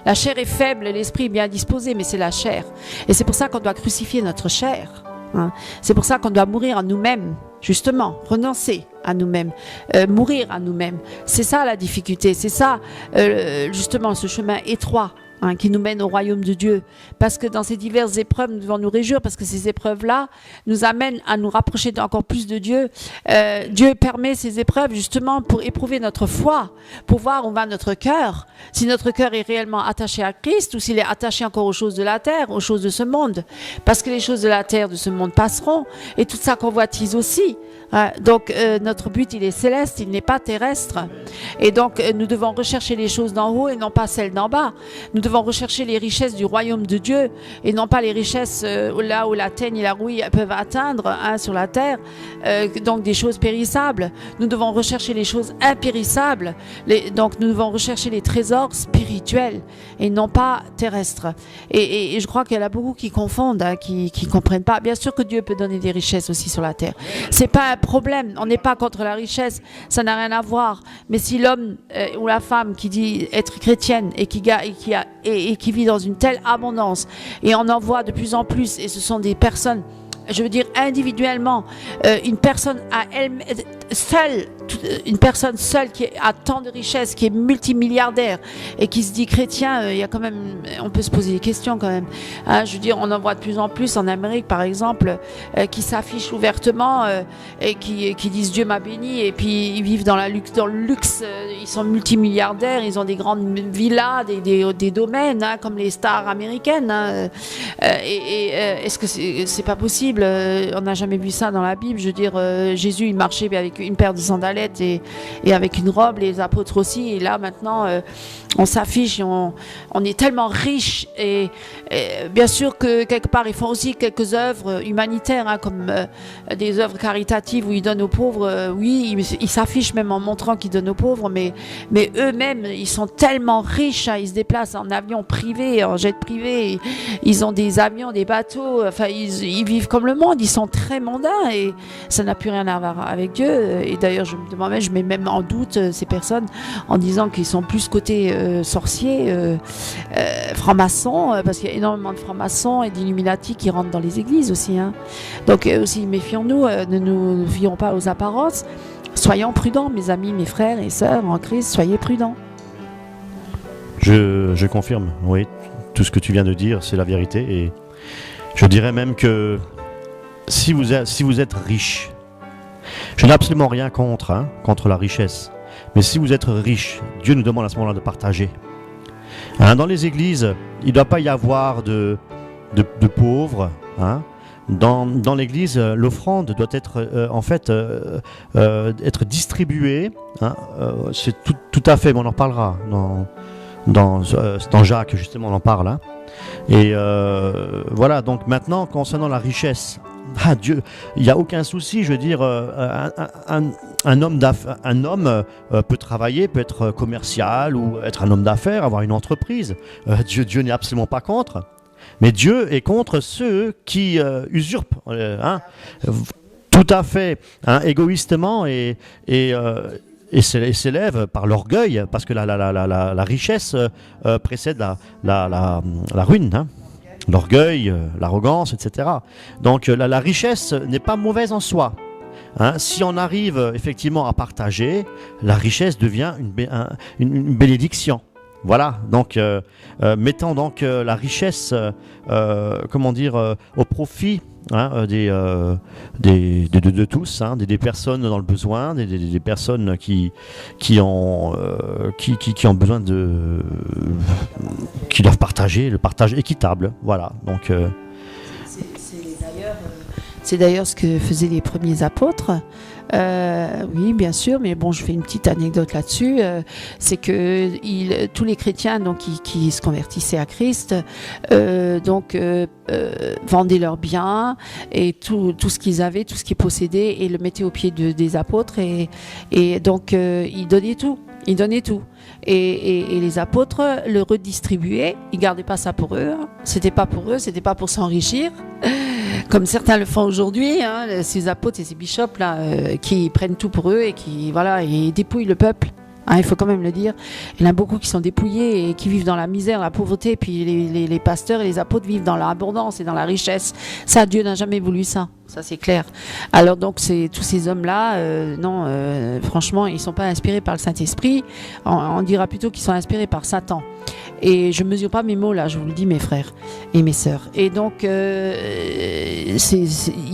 La chair est faible, l'esprit est bien disposé, mais c'est la chair. Et c'est pour ça qu'on doit crucifier notre chair. Hein. C'est pour ça qu'on doit mourir à nous-mêmes, justement, renoncer à nous-mêmes, mourir à nous-mêmes. C'est ça la difficulté, c'est ça justement ce chemin étroit, hein, qui nous mène au royaume de Dieu. Parce que dans ces diverses épreuves, nous devons nous réjouir parce que ces épreuves-là nous amènent à nous rapprocher encore plus de Dieu. Dieu permet ces épreuves justement pour éprouver notre foi, pour voir où va notre cœur, si notre cœur est réellement attaché à Christ ou s'il est attaché encore aux choses de la terre, aux choses de ce monde. Parce que les choses de la terre, de ce monde passeront et toute sa convoitise aussi. Donc notre but il est céleste, il n'est pas terrestre et donc nous devons rechercher les choses d'en haut et non pas celles d'en bas. Nous devons rechercher les richesses du royaume de Dieu et non pas les richesses là où la teigne et la rouille peuvent atteindre, hein, sur la terre, donc des choses périssables. Nous devons rechercher les choses impérissables, donc nous devons rechercher les trésors spirituels et non pas terrestres. Et je crois qu'il y en a beaucoup qui confondent, hein, qui comprennent pas. Bien sûr que Dieu peut donner des richesses aussi sur la terre. C'est pas un problème, on n'est pas contre la richesse, ça n'a rien à voir. Mais si l'homme ou la femme qui dit être chrétienne et qui vit dans une telle abondance, et on en voit de plus en plus, et ce sont des personnes, je veux dire individuellement, une personne à elle seule, une personne seule qui a tant de richesses, qui est multimilliardaire et qui se dit chrétien, il y a quand même, on peut se poser des questions quand même. Hein, je veux dire, on en voit de plus en plus en Amérique par exemple, qui s'affichent ouvertement et qui disent Dieu m'a béni, et puis ils vivent dans le luxe, ils sont multimilliardaires, ils ont des grandes villas, des domaines, hein, comme les stars américaines. Hein, est-ce que c'est pas possible? On n'a jamais vu ça dans la Bible. Je veux dire, Jésus il marchait avec avec une paire de sandalettes et avec une robe, les apôtres aussi. Et là, maintenant, on s'affiche, on est tellement riche. Et bien sûr que quelque part, ils font aussi quelques œuvres humanitaires, hein, comme des œuvres caritatives où ils donnent aux pauvres. Oui, ils s'affichent même en montrant qu'ils donnent aux pauvres, mais eux-mêmes, ils sont tellement riches, hein, ils se déplacent en avion privé, en jet privé, ils ont des avions, des bateaux, enfin, ils vivent comme le monde, ils sont très mondains et ça n'a plus rien à voir avec Dieu. Et d'ailleurs, je mets même en doute ces personnes en disant qu'ils sont plus côté sorciers, francs-maçons, parce qu'il y a énormément de francs-maçons et d'illuminati qui rentrent dans les églises aussi, hein. Donc aussi, méfions-nous, ne nous fions pas aux apparences. Soyons prudents, mes amis, mes frères et sœurs en Christ, soyez prudents. Je confirme, oui, tout ce que tu viens de dire, c'est la vérité. Et je dirais même que si vous êtes riche, je n'ai absolument rien contre la richesse. Mais si vous êtes riche, Dieu nous demande à ce moment-là de partager. Hein, dans les églises, il ne doit pas y avoir de pauvres. Hein. Dans l'église, l'offrande doit être être distribuée. Hein. C'est tout à fait, mais on en reparlera. Dans Jacques, justement, on en parle. Hein. Et voilà, donc maintenant, concernant la richesse, Dieu, il n'y a aucun souci, je veux dire, un homme peut travailler, peut être commercial ou être un homme d'affaires, avoir une entreprise. Dieu n'est absolument pas contre. Mais Dieu est contre ceux qui usurpent, hein, tout à fait, hein, égoïstement et s'élèvent par l'orgueil, parce que la richesse précède la ruine, hein. L'orgueil, l'arrogance, etc. Donc la richesse n'est pas mauvaise en soi. Hein, si on arrive effectivement à partager, la richesse devient une bénédiction. Voilà, donc mettons donc la richesse, au profit, hein, de tous, hein, des personnes dans le besoin, des personnes qui ont besoin qui doivent partager, le partage équitable. Voilà, donc. C'est d'ailleurs ce que faisaient les premiers apôtres. Oui, bien sûr, mais bon, je fais une petite anecdote là-dessus. C'est que tous les chrétiens donc, qui se convertissaient à Christ vendaient leurs biens et tout ce qu'ils avaient, tout ce qu'ils possédaient et le mettaient aux pieds des apôtres et donc ils donnaient tout. Ils donnaient tout. Et les apôtres le redistribuaient. Ils ne gardaient pas ça pour eux. Hein. C'était pas pour eux, c'était pas pour s'enrichir. Comme certains le font aujourd'hui, hein, ces apôtres et ces bishops là, qui prennent tout pour eux et qui et dépouillent le peuple. Hein, il faut quand même le dire. Il y en a beaucoup qui sont dépouillés et qui vivent dans la misère, la pauvreté. Et puis les pasteurs et les apôtres vivent dans l'abondance et dans la richesse. Ça, Dieu n'a jamais voulu ça. Ça, c'est clair. Alors donc, tous ces hommes-là, franchement, ils ne sont pas inspirés par le Saint-Esprit. On dira plutôt qu'ils sont inspirés par Satan. Et je ne mesure pas mes mots là, je vous le dis, mes frères et mes sœurs. Et donc, ils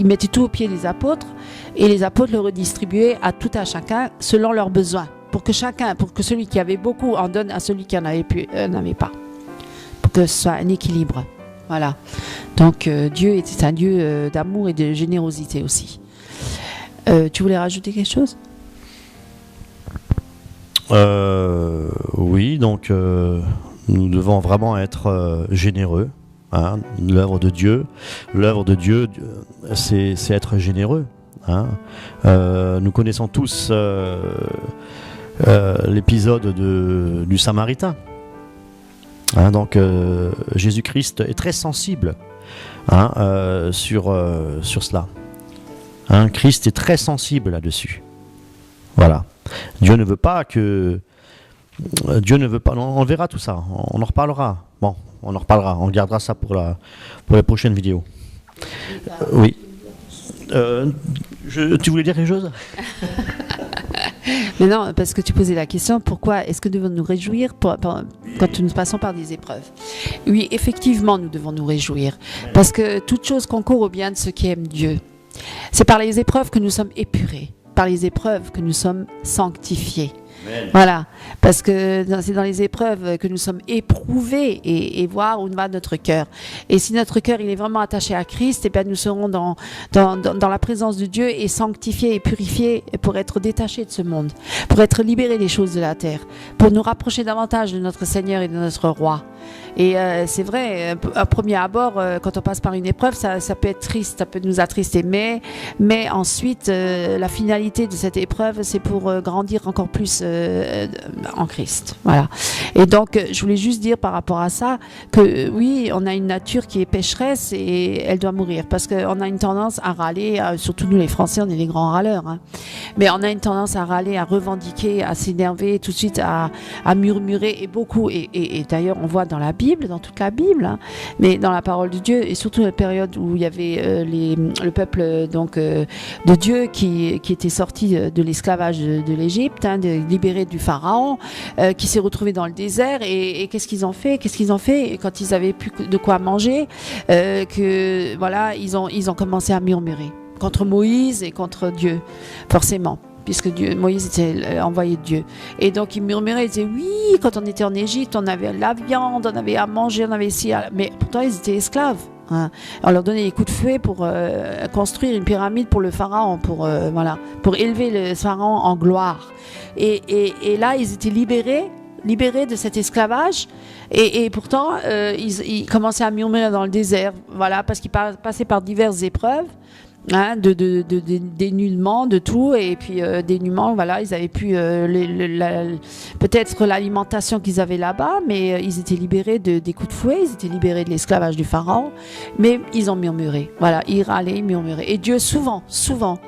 mettaient tout au pied des apôtres et les apôtres le redistribuaient à tout à chacun selon leurs besoins. Pour que celui qui avait beaucoup en donne à celui qui n'avait pas. Pour que ce soit un équilibre. Voilà. Donc, Dieu était un Dieu d'amour et de générosité aussi. Tu voulais rajouter quelque chose ? Oui, donc nous devons vraiment être généreux. Hein, l'œuvre de Dieu, c'est être généreux. Hein. Nous connaissons tous l'épisode du Samaritain. Hein, donc Jésus-Christ est très sensible sur cela. Hein, Christ est très sensible là-dessus. Voilà. Dieu ne veut pas, on verra tout ça, on en reparlera. Bon, on en reparlera, on gardera ça pour les prochaines vidéos. Oui. Tu voulais dire quelque chose ? Mais non, parce que tu posais la question, pourquoi est-ce que nous devons nous réjouir quand nous passons par des épreuves ? Oui, effectivement, nous devons nous réjouir, parce que toute chose concourt au bien de ceux qui aiment Dieu. C'est par les épreuves que nous sommes épurés, par les épreuves que nous sommes sanctifiés. Amen. Voilà, parce que c'est dans les épreuves que nous sommes éprouvés et voir où va notre cœur. Et si notre cœur il est vraiment attaché à Christ, et bien nous serons dans la présence de Dieu et sanctifiés et purifiés pour être détachés de ce monde, pour être libérés des choses de la terre, pour nous rapprocher davantage de notre Seigneur et de notre Roi. Et c'est vrai, à premier abord, quand on passe par une épreuve, ça peut être triste, ça peut nous attrister, mais ensuite, la finalité de cette épreuve, c'est pour grandir encore plus en Christ. Voilà. Et donc, je voulais juste dire par rapport à ça que oui, on a une nature qui est pécheresse et elle doit mourir parce qu'on a une tendance à râler, surtout nous les Français, on est les grands râleurs, hein. Mais on a une tendance à râler, à revendiquer, à s'énerver, tout de suite à murmurer et beaucoup. Et d'ailleurs, on voit dans la Bible, dans toute la Bible, hein, mais dans la parole de Dieu et surtout la période où il y avait le peuple de Dieu qui était sorti de l'esclavage de l'Égypte, hein, libéré du Pharaon, qui s'est retrouvé dans le désert et qu'est-ce qu'ils ont fait et quand ils avaient plus de quoi manger, que voilà, ils ont commencé à murmurer contre Moïse et contre Dieu, forcément. Puisque Moïse était envoyé de Dieu. Et donc, ils murmuraient, ils disaient, oui, quand on était en Égypte, on avait la viande, on avait à manger, on avait ci, mais pourtant, ils étaient esclaves. Hein. On leur donnait des coups de fouet pour construire une pyramide pour le pharaon, pour élever le pharaon en gloire. Et là, ils étaient libérés de cet esclavage et pourtant ils commençaient à murmurer dans le désert, voilà, parce qu'ils passaient par diverses épreuves, hein, de dénudement, de tout, et puis dénudement, voilà, ils avaient pu peut-être l'alimentation qu'ils avaient là-bas, mais ils étaient libérés des coups de fouet, ils étaient libérés de l'esclavage du pharaon, mais ils ont murmuré, voilà, ils râlaient, ils murmuraient, et Dieu souvent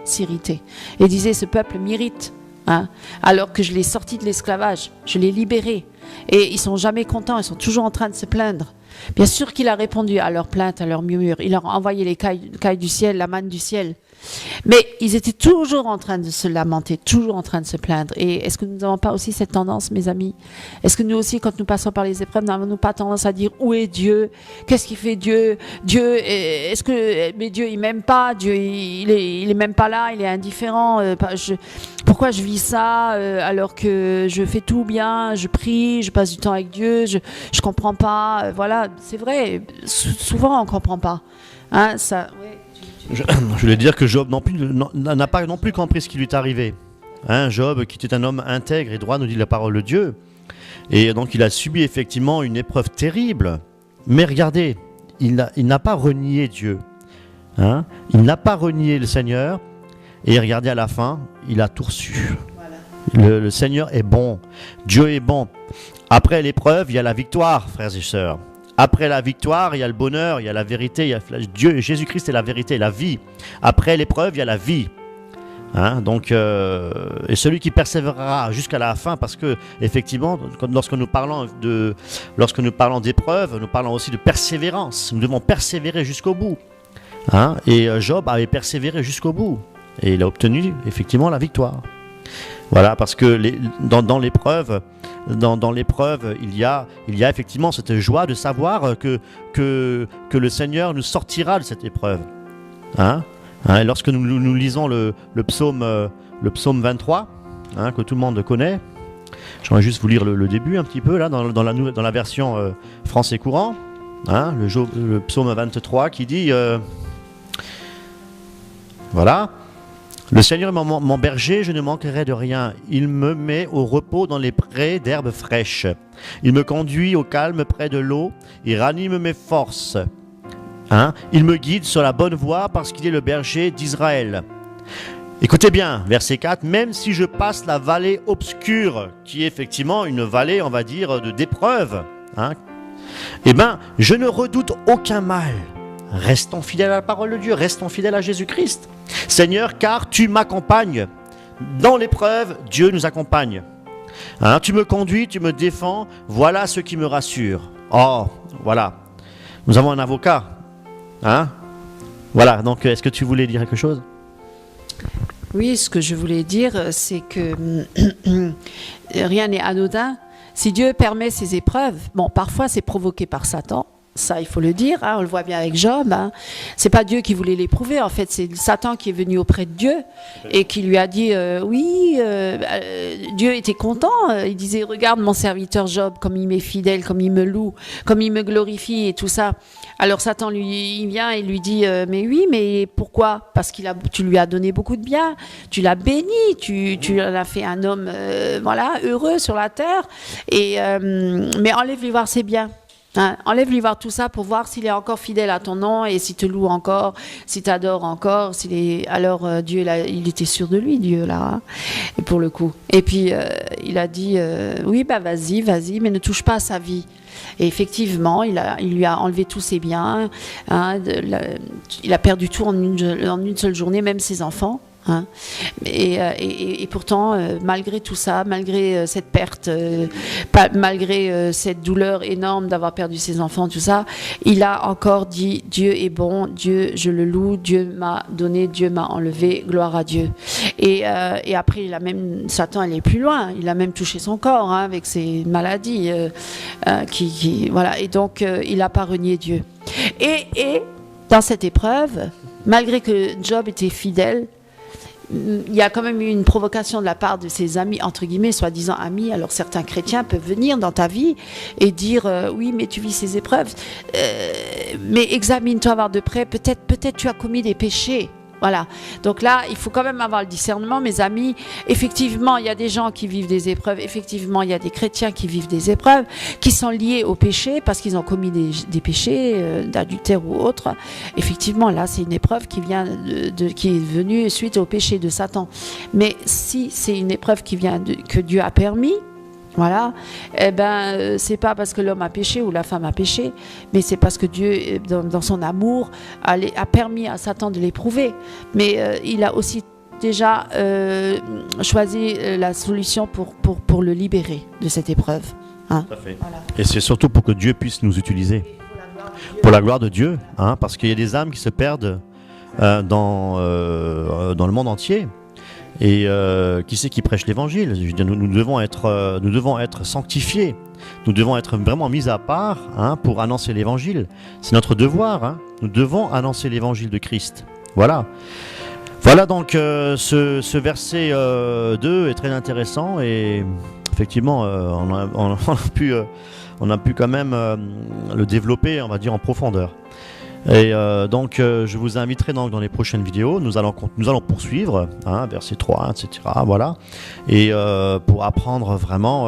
s'irritait et disait, ce peuple m'irrite. Hein, alors que je l'ai sorti de l'esclavage, je l'ai libéré. Et ils sont jamais contents, ils sont toujours en train de se plaindre. Bien sûr qu'il a répondu à leurs plaintes, à leurs murmures. Il leur a envoyé les cailles du ciel, la manne du ciel. Mais ils étaient toujours en train de se lamenter, toujours en train de se plaindre. Et est-ce que nous n'avons pas aussi cette tendance, mes amis? Est-ce que nous aussi, quand nous passons par les épreuves, n'avons-nous pas tendance à dire où est Dieu? Qu'est-ce qu'il fait Dieu? Mais Dieu il m'aime pas? Dieu il est même pas là, il est indifférent. Pourquoi je vis ça alors que je fais tout bien, je prie, je passe du temps avec Dieu, je comprends pas. Voilà, c'est vrai. Souvent on comprend pas. Hein, ça. Ouais. Je voulais dire que Job n'a pas non plus compris ce qui lui est arrivé. Hein, Job, qui était un homme intègre et droit, nous dit la parole de Dieu. Et donc il a subi effectivement une épreuve terrible. Mais regardez, il n'a pas renié Dieu. Hein, il n'a pas renié le Seigneur. Et regardez, à la fin, il a tout reçu. Voilà. Le Seigneur est bon. Dieu est bon. Après l'épreuve, il y a la victoire, frères et sœurs. Après la victoire, il y a le bonheur, il y a la vérité, il y a Dieu, Jésus-Christ est la vérité, la vie. Après l'épreuve, il y a la vie. Hein, donc, et celui qui persévérera jusqu'à la fin, parce que effectivement, lorsque nous parlons d'épreuve, nous parlons aussi de persévérance. Nous devons persévérer jusqu'au bout. Hein, et Job avait persévéré jusqu'au bout, et il a obtenu effectivement la victoire. Voilà, parce que dans l'épreuve, il y a effectivement cette joie de savoir que le Seigneur nous sortira de cette épreuve. Hein, et lorsque nous lisons le psaume 23, hein, que tout le monde connaît, j'aimerais juste vous lire le début un petit peu là dans la version français courant, hein, le psaume 23 qui dit voilà. Le Seigneur est mon berger, je ne manquerai de rien. Il me met au repos dans les prés d'herbes fraîches. Il me conduit au calme près de l'eau et ranime mes forces. Hein? Il me guide sur la bonne voie parce qu'il est le berger d'Israël. Écoutez bien, verset 4, même si je passe la vallée obscure, qui est effectivement une vallée, on va dire, d'épreuve, hein, eh bien, je ne redoute aucun mal. Restons fidèles à la parole de Dieu, restons fidèles à Jésus-Christ. Seigneur, car tu m'accompagnes. Dans l'épreuve, Dieu nous accompagne. Hein, tu me conduis, tu me défends, voilà ce qui me rassure. Oh, voilà. Nous avons un avocat. Hein? Voilà, donc est-ce que tu voulais dire quelque chose? Oui, ce que je voulais dire, c'est que rien n'est anodin. Si Dieu permet ces épreuves, bon, parfois c'est provoqué par Satan, Ça, il faut le dire, hein, on le voit bien avec Job. Hein. C'est pas Dieu qui voulait l'éprouver, en fait, c'est Satan qui est venu auprès de Dieu et qui lui a dit Dieu était content. Il disait regarde mon serviteur Job, comme il m'est fidèle, comme il me loue, comme il me glorifie et tout ça. Alors Satan il vient et lui dit mais oui, mais pourquoi? Parce tu lui as donné beaucoup de bien, tu l'as béni, tu l'as fait un homme heureux sur la terre. Mais enlève-lui voir ses biens. Hein, enlève-lui voir tout ça pour voir s'il est encore fidèle à ton nom et s'il te loue encore, s'il t'adore encore, alors Dieu il était sûr de lui, Dieu là, hein, et pour le coup. Et puis il a dit oui vas-y, mais ne touche pas à sa vie. Et effectivement, il lui a enlevé tous ses biens, hein, il a perdu tout en une seule journée, même ses enfants. Hein. Et pourtant, malgré tout ça, malgré cette perte, malgré cette douleur énorme d'avoir perdu ses enfants, tout ça, il a encore dit Dieu est bon, Dieu je le loue, Dieu m'a donné, Dieu m'a enlevé, gloire à Dieu. Et après, Satan allait plus loin, il a même touché son corps hein, avec ses maladies, voilà. Et donc, il n'a pas renié Dieu. Et dans cette épreuve, malgré que Job était fidèle, il y a quand même eu une provocation de la part de ses amis, entre guillemets, soi-disant amis. Alors certains chrétiens peuvent venir dans ta vie et dire oui, mais tu vis ces épreuves, mais examine-toi voir de près, peut-être tu as commis des péchés. Voilà. Donc là, il faut quand même avoir le discernement, mes amis. Effectivement, il y a des gens qui vivent des épreuves. Effectivement, il y a des chrétiens qui vivent des épreuves, qui sont liés au péché parce qu'ils ont commis des péchés d'adultère ou autre. Effectivement, là, c'est une épreuve qui vient qui est venue suite au péché de Satan. Mais si c'est une épreuve qui vient que Dieu a permis, voilà, c'est pas parce que l'homme a péché ou la femme a péché, mais c'est parce que Dieu, dans son amour, a permis à Satan de l'éprouver. Mais il a aussi déjà choisi la solution pour le libérer de cette épreuve. Hein. Tout à fait. Voilà. Et c'est surtout pour que Dieu puisse nous utiliser. Pour la gloire de Dieu, hein, parce qu'il y a des âmes qui se perdent dans le monde entier. Et qui c'est qui prêche l'évangile? Je veux dire, nous devons être sanctifiés, nous devons être vraiment mis à part hein, pour annoncer l'évangile. C'est notre devoir, hein. Nous devons annoncer l'évangile de Christ. Voilà donc ce verset 2 est très intéressant et effectivement on a pu quand même le développer, on va dire, en profondeur. Et donc je vous inviterai donc dans les prochaines vidéos, nous allons poursuivre, hein, verset 3, etc. Voilà, et pour apprendre vraiment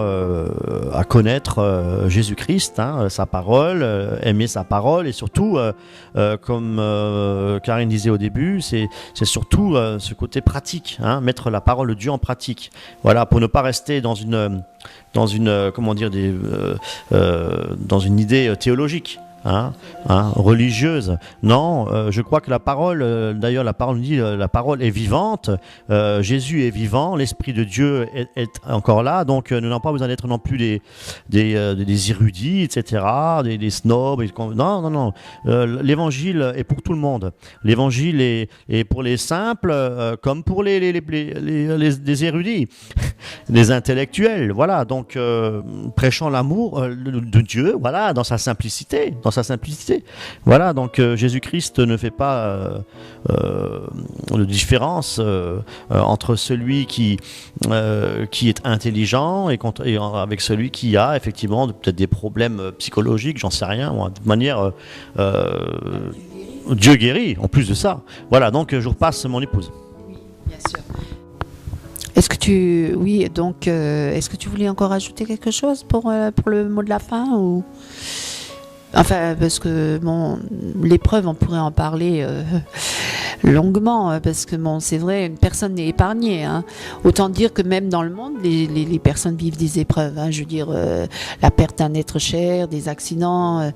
à connaître Jésus-Christ, hein, sa parole, aimer sa parole, et surtout, comme Karine disait au début, c'est surtout ce côté pratique, hein, mettre la parole de Dieu en pratique. Voilà, pour ne pas rester dans une idée théologique. Religieuse. Non, je crois que la parole, d'ailleurs la parole dit, la parole est vivante, Jésus est vivant, l'Esprit de Dieu est encore là, donc nous n'avons pas besoin d'être non plus des érudits, etc., des snobs. Non. L'évangile est pour tout le monde. L'évangile est pour les simples comme pour les érudits, les intellectuels. Voilà, donc prêchant l'amour de Dieu, voilà, dans sa simplicité. Voilà, donc Jésus-Christ ne fait pas de différence entre celui qui est intelligent et avec celui qui a effectivement peut-être des problèmes psychologiques, j'en sais rien. De toute manière, Dieu guérit en plus de ça. Voilà, donc je repasse mon épouse. Oui, bien sûr. Est-ce que tu voulais encore ajouter quelque chose pour le mot de la fin ou... Enfin, parce que l'épreuve, on pourrait en parler longuement, parce que c'est vrai, personne n'est épargné. Hein. Autant dire que même dans le monde, les personnes vivent des épreuves. Hein. Je veux dire, la perte d'un être cher, des accidents,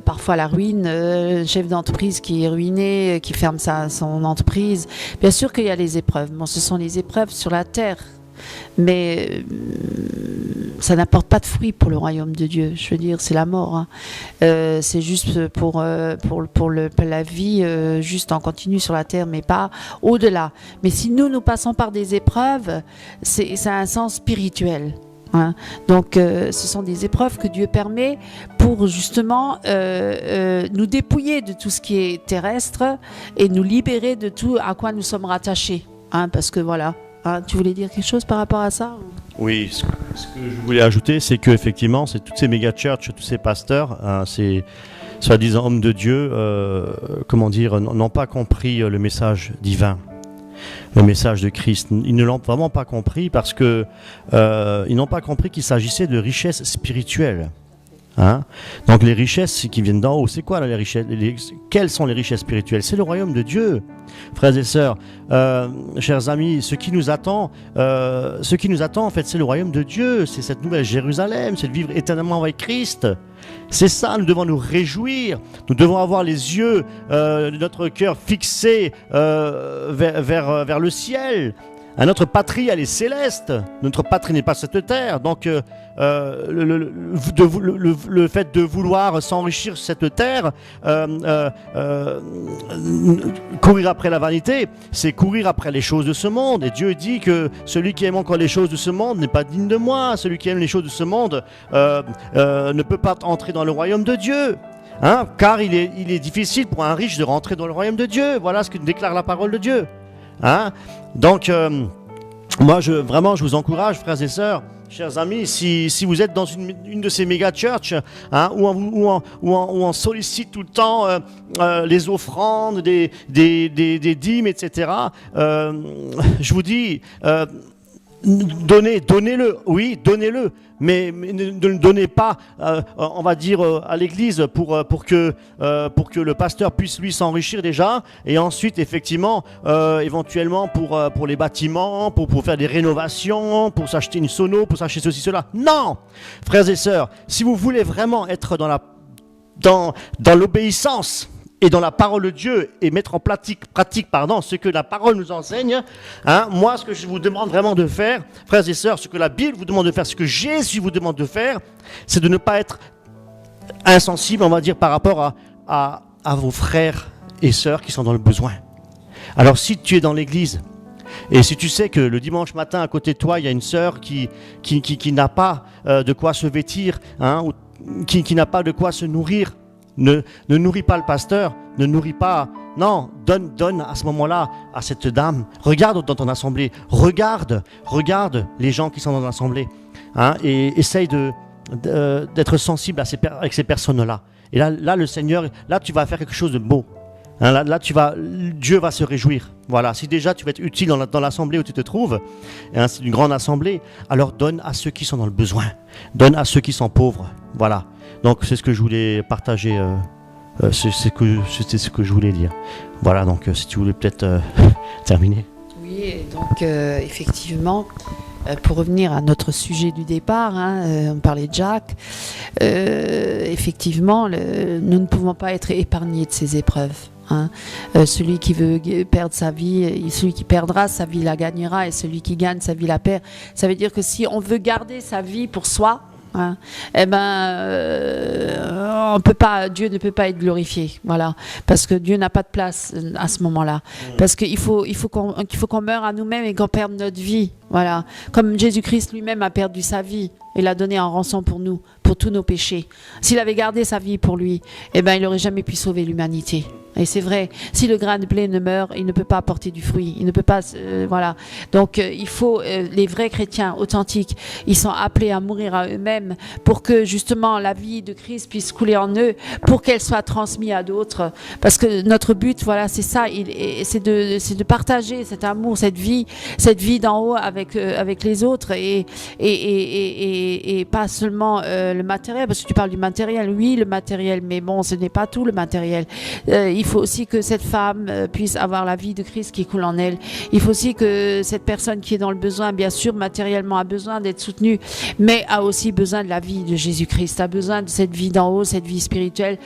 parfois la ruine, un chef d'entreprise qui est ruiné, qui ferme son entreprise. Bien sûr qu'il y a les épreuves. Ce sont les épreuves sur la terre. Mais ça n'apporte pas de fruits pour le royaume de Dieu. Je veux dire, c'est la mort. Hein. C'est juste pour la vie, juste en continu sur la terre, mais pas au-delà. Mais si nous passons par des épreuves, c'est un sens spirituel. Hein. Donc, ce sont des épreuves que Dieu permet pour justement nous dépouiller de tout ce qui est terrestre et nous libérer de tout à quoi nous sommes rattachés. Hein, parce que voilà, hein, tu voulais dire quelque chose par rapport à ça? Oui, ce que je voulais ajouter, c'est qu'effectivement, c'est toutes ces méga-churches, tous ces pasteurs, hein, ces soi-disant hommes de Dieu, comment dire, n'ont pas compris le message divin. Le message de Christ. Ils ne l'ont vraiment pas compris parce que ils n'ont pas compris qu'il s'agissait de richesses spirituelles. Hein? Donc les richesses qui viennent d'en haut, c'est quoi là, les richesses? Quelles sont les richesses spirituelles? C'est le royaume de Dieu, frères et sœurs, chers amis. Ce qui nous attend en fait, c'est le royaume de Dieu, c'est cette nouvelle Jérusalem, c'est de vivre éternellement avec Christ. C'est ça, nous devons nous réjouir, nous devons avoir les yeux de notre cœur fixés vers le ciel. Notre patrie, elle est céleste. Notre patrie n'est pas cette terre. Donc, le fait de vouloir s'enrichir sur cette terre, courir après la vanité, c'est courir après les choses de ce monde. Et Dieu dit que celui qui aime encore les choses de ce monde n'est pas digne de moi. Celui qui aime les choses de ce monde ne peut pas entrer dans le royaume de Dieu. Hein, car il est difficile pour un riche de rentrer dans le royaume de Dieu. Voilà ce que déclare la parole de Dieu. Hein? Donc, moi, je vous encourage, frères et sœurs, chers amis, si vous êtes dans une de ces méga churches, hein, où on sollicite tout le temps les offrandes, des dîmes, etc., je vous dis, donnez-le, oui, donnez-le, mais ne le donnez pas, on va dire, à l'église pour que le pasteur puisse lui s'enrichir déjà, et ensuite effectivement, éventuellement pour les bâtiments, pour faire des rénovations, pour s'acheter une sono, pour s'acheter ceci, cela. Non, frères et sœurs, si vous voulez vraiment être dans l'obéissance et dans la parole de Dieu et mettre en pratique ce que la parole nous enseigne, hein, moi ce que je vous demande vraiment de faire, frères et sœurs, ce que la Bible vous demande de faire, ce que Jésus vous demande de faire, c'est de ne pas être insensible, on va dire, par rapport à vos frères et sœurs qui sont dans le besoin. Alors si tu es dans l'église et si tu sais que le dimanche matin à côté de toi il y a une sœur qui n'a pas de quoi se vêtir, hein, ou qui n'a pas de quoi se nourrir, ne nourris pas le pasteur, ne nourris pas... Non, donne à ce moment-là à cette dame. Regarde dans ton assemblée, regarde les gens qui sont dans l'assemblée, hein, et essaye d'être sensible avec ces personnes-là. Et là, le Seigneur, là, tu vas faire quelque chose de beau. Hein, là, Dieu va se réjouir. Voilà, si déjà tu vas être utile dans l'assemblée où tu te trouves, hein, c'est une grande assemblée, alors donne à ceux qui sont dans le besoin, donne à ceux qui sont pauvres. Voilà. Donc c'est ce que je voulais partager, c'était ce que je voulais dire. Voilà, donc si tu voulais peut-être terminer. Oui, donc effectivement, pour revenir à notre sujet du départ, hein, on parlait de Jacques, effectivement, nous ne pouvons pas être épargnés de ces épreuves. Hein. Celui qui veut perdre sa vie, celui qui perdra sa vie la gagnera, et celui qui gagne sa vie la perd. Ça veut dire que si on veut garder sa vie pour soi, hein, eh ben, on peut pas, Dieu ne peut pas être glorifié, voilà, parce que Dieu n'a pas de place à ce moment-là, parce qu'il faut qu'on meure à nous-mêmes et qu'on perde notre vie, voilà, comme Jésus-Christ lui-même a perdu sa vie. Il l'a donné en rançon pour nous, pour tous nos péchés. S'il avait gardé sa vie pour lui, eh ben, il n'aurait jamais pu sauver l'humanité. Et c'est vrai, si le grain de blé ne meurt, il ne peut pas apporter du fruit. Il ne peut pas, voilà. Donc, il faut, les vrais chrétiens authentiques, ils sont appelés à mourir à eux-mêmes pour que, justement, la vie de Christ puisse couler en eux, pour qu'elle soit transmise à d'autres. Parce que notre but, voilà, c'est ça, c'est de partager cet amour, cette vie d'en haut avec les autres et pas seulement le matériel, parce que tu parles du matériel, oui, le matériel, mais bon, ce n'est pas tout le matériel. Il faut aussi que cette femme puisse avoir la vie de Christ qui coule en elle. Il faut aussi que cette personne qui est dans le besoin, bien sûr, matériellement a besoin d'être soutenue, mais a aussi besoin de la vie de Jésus-Christ, a besoin de cette vie d'en haut, cette vie spirituelle,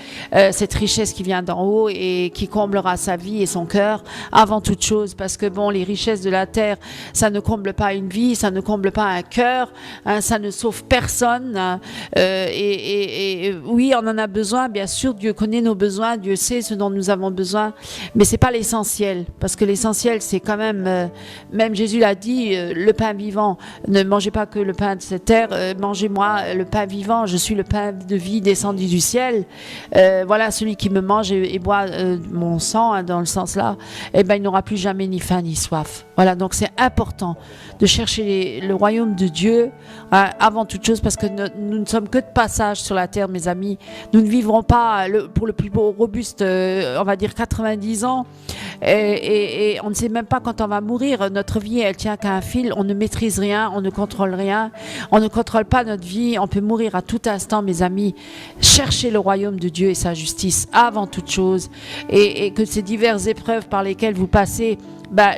cette richesse qui vient d'en haut et qui comblera sa vie et son cœur avant toute chose, parce que bon, les richesses de la terre, ça ne comble pas une vie, ça ne comble pas un cœur, hein, ça ne sauve personne, hein, et oui, on en a besoin, bien sûr, Dieu connaît nos besoins, Dieu sait ce dont nous nous avons besoin, mais c'est pas l'essentiel, parce que l'essentiel, c'est quand même, même Jésus l'a dit, le pain vivant, ne mangez pas que le pain de cette terre, mangez-moi le pain vivant, je suis le pain de vie descendu du ciel. Voilà, celui qui me mange et boit mon sang, hein, dans le sens là, eh ben, il n'aura plus jamais ni faim ni soif. Voilà, donc c'est important de chercher le royaume de Dieu avant toute chose, parce que nous ne sommes que de passage sur la terre, mes amis. Nous ne vivrons pas pour le plus beau robuste, on va dire 90 ans, et on ne sait même pas quand on va mourir. Notre vie, elle tient qu'à un fil, on ne maîtrise rien, on ne contrôle rien, on ne contrôle pas notre vie, on peut mourir à tout instant, mes amis. Cherchez le royaume de Dieu et sa justice avant toute chose, et que ces diverses épreuves par lesquelles vous passez,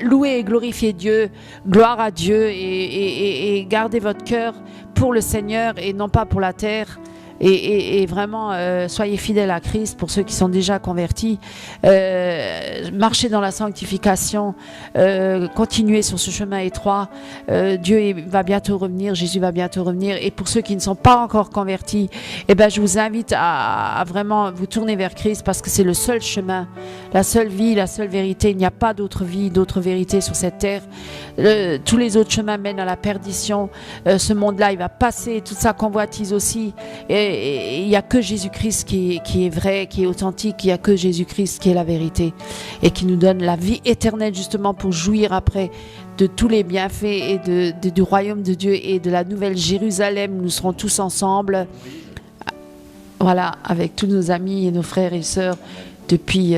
louez et glorifiez Dieu, gloire à Dieu, et gardez votre cœur pour le Seigneur et non pas pour la terre. Et vraiment, soyez fidèles à Christ pour ceux qui sont déjà convertis. Marchez dans la sanctification, continuez sur ce chemin étroit. Dieu va bientôt revenir, Jésus va bientôt revenir. Et pour ceux qui ne sont pas encore convertis, je vous invite à vraiment vous tourner vers Christ, parce que c'est le seul chemin, la seule vie, la seule vérité. Il n'y a pas d'autre vie, d'autre vérité sur cette terre. Tous les autres chemins mènent à la perdition. Ce monde-là, il va passer, toute sa convoitise aussi. Et il n'y a que Jésus-Christ qui est vrai, qui est authentique. Il n'y a que Jésus-Christ qui est la vérité et qui nous donne la vie éternelle, justement pour jouir après de tous les bienfaits et du royaume de Dieu et de la nouvelle Jérusalem. Nous serons tous ensemble, voilà, avec tous nos amis et nos frères et sœurs depuis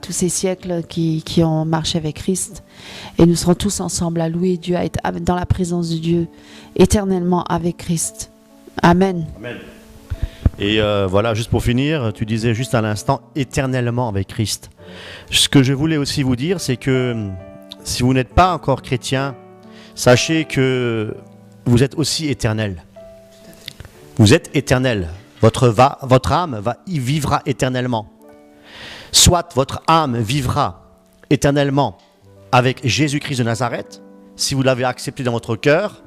tous ces siècles qui ont marché avec Christ. Et nous serons tous ensemble à louer Dieu, à être dans la présence de Dieu éternellement avec Christ. Amen. Amen. Et voilà, juste pour finir, tu disais juste à l'instant, éternellement avec Christ. Ce que je voulais aussi vous dire, c'est que si vous n'êtes pas encore chrétien, sachez que vous êtes aussi éternel. Vous êtes éternel. Votre âme y vivra éternellement. Soit votre âme vivra éternellement avec Jésus-Christ de Nazareth, si vous l'avez accepté dans votre cœur,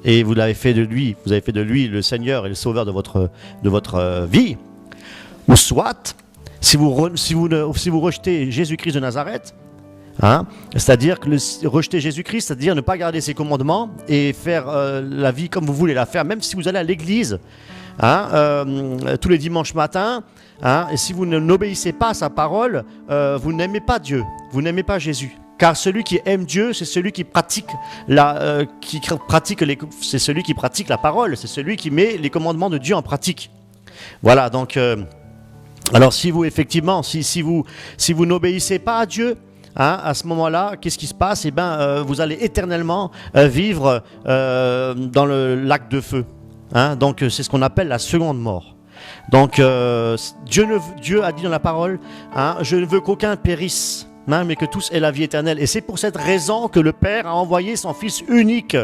et vous avez fait de lui le Seigneur et le Sauveur de votre vie, ou soit, si vous rejetez Jésus-Christ de Nazareth, c'est-à-dire que rejeter Jésus-Christ, c'est-à-dire ne pas garder ses commandements et faire la vie comme vous voulez la faire, même si vous allez à l'église tous les dimanches matins, et si vous n'obéissez pas à sa parole, vous n'aimez pas Dieu, vous n'aimez pas Jésus. Car celui qui aime Dieu, c'est celui qui pratique c'est celui qui pratique la parole, c'est celui qui met les commandements de Dieu en pratique. Voilà, donc alors si vous effectivement, si vous n'obéissez pas à Dieu, à ce moment-là, qu'est-ce qui se passe? Vous allez éternellement vivre dans le lac de feu. Donc c'est ce qu'on appelle la seconde mort. Donc Dieu a dit dans la parole, je ne veux qu'aucun périsse, mais que tous aient la vie éternelle. Et c'est pour cette raison que le Père a envoyé son Fils unique,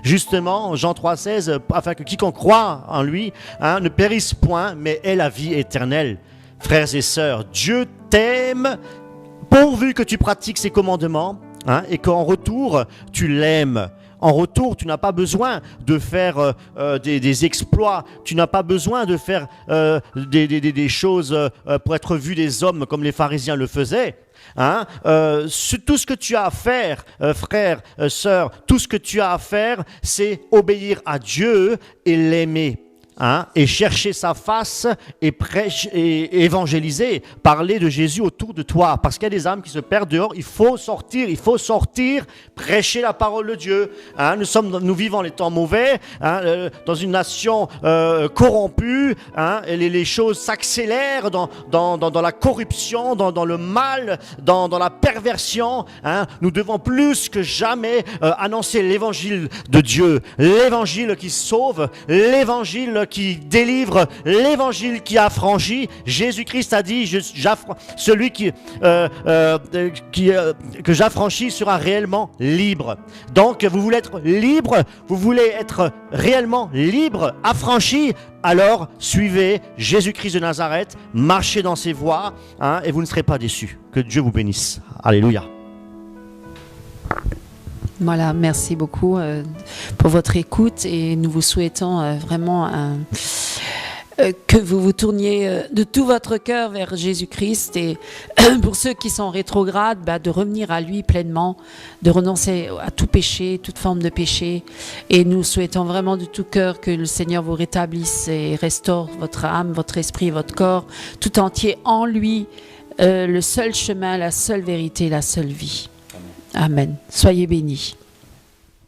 justement, Jean 3,16, afin que quiconque croit en lui ne périsse point, mais ait la vie éternelle. Frères et sœurs, Dieu t'aime pourvu que tu pratiques ses commandements, et qu'en retour, tu l'aimes. En retour, tu n'as pas besoin de faire des exploits, tu n'as pas besoin de faire des choses pour être vu des hommes comme les pharisiens le faisaient. Tout ce que tu as à faire, frère, sœur, tout ce que tu as à faire, c'est obéir à Dieu et l'aimer. Et chercher sa face et prêcher et évangéliser, parler de Jésus autour de toi, parce qu'il y a des âmes qui se perdent dehors. Il faut sortir, prêcher la parole de Dieu. Nous vivons les temps mauvais, dans une nation corrompue, et les choses s'accélèrent dans la corruption, dans le mal, dans la perversion. Nous devons plus que jamais annoncer l'évangile de Dieu, l'évangile qui sauve, l'évangile qui délivre, l'évangile qui affranchit. Jésus-Christ a dit, celui que j'affranchis sera réellement libre. Donc vous voulez être libre, vous voulez être réellement libre, affranchi, alors suivez Jésus-Christ de Nazareth, marchez dans ses voies, et vous ne serez pas déçus. Que Dieu vous bénisse. Alléluia. Voilà, merci beaucoup pour votre écoute, et nous vous souhaitons vraiment que vous vous tourniez de tout votre cœur vers Jésus-Christ, et pour ceux qui sont rétrogrades, de revenir à lui pleinement, de renoncer à tout péché, toute forme de péché. Et nous souhaitons vraiment de tout cœur que le Seigneur vous rétablisse et restaure votre âme, votre esprit, votre corps, tout entier en lui, le seul chemin, la seule vérité, la seule vie. Amen. Soyez bénis.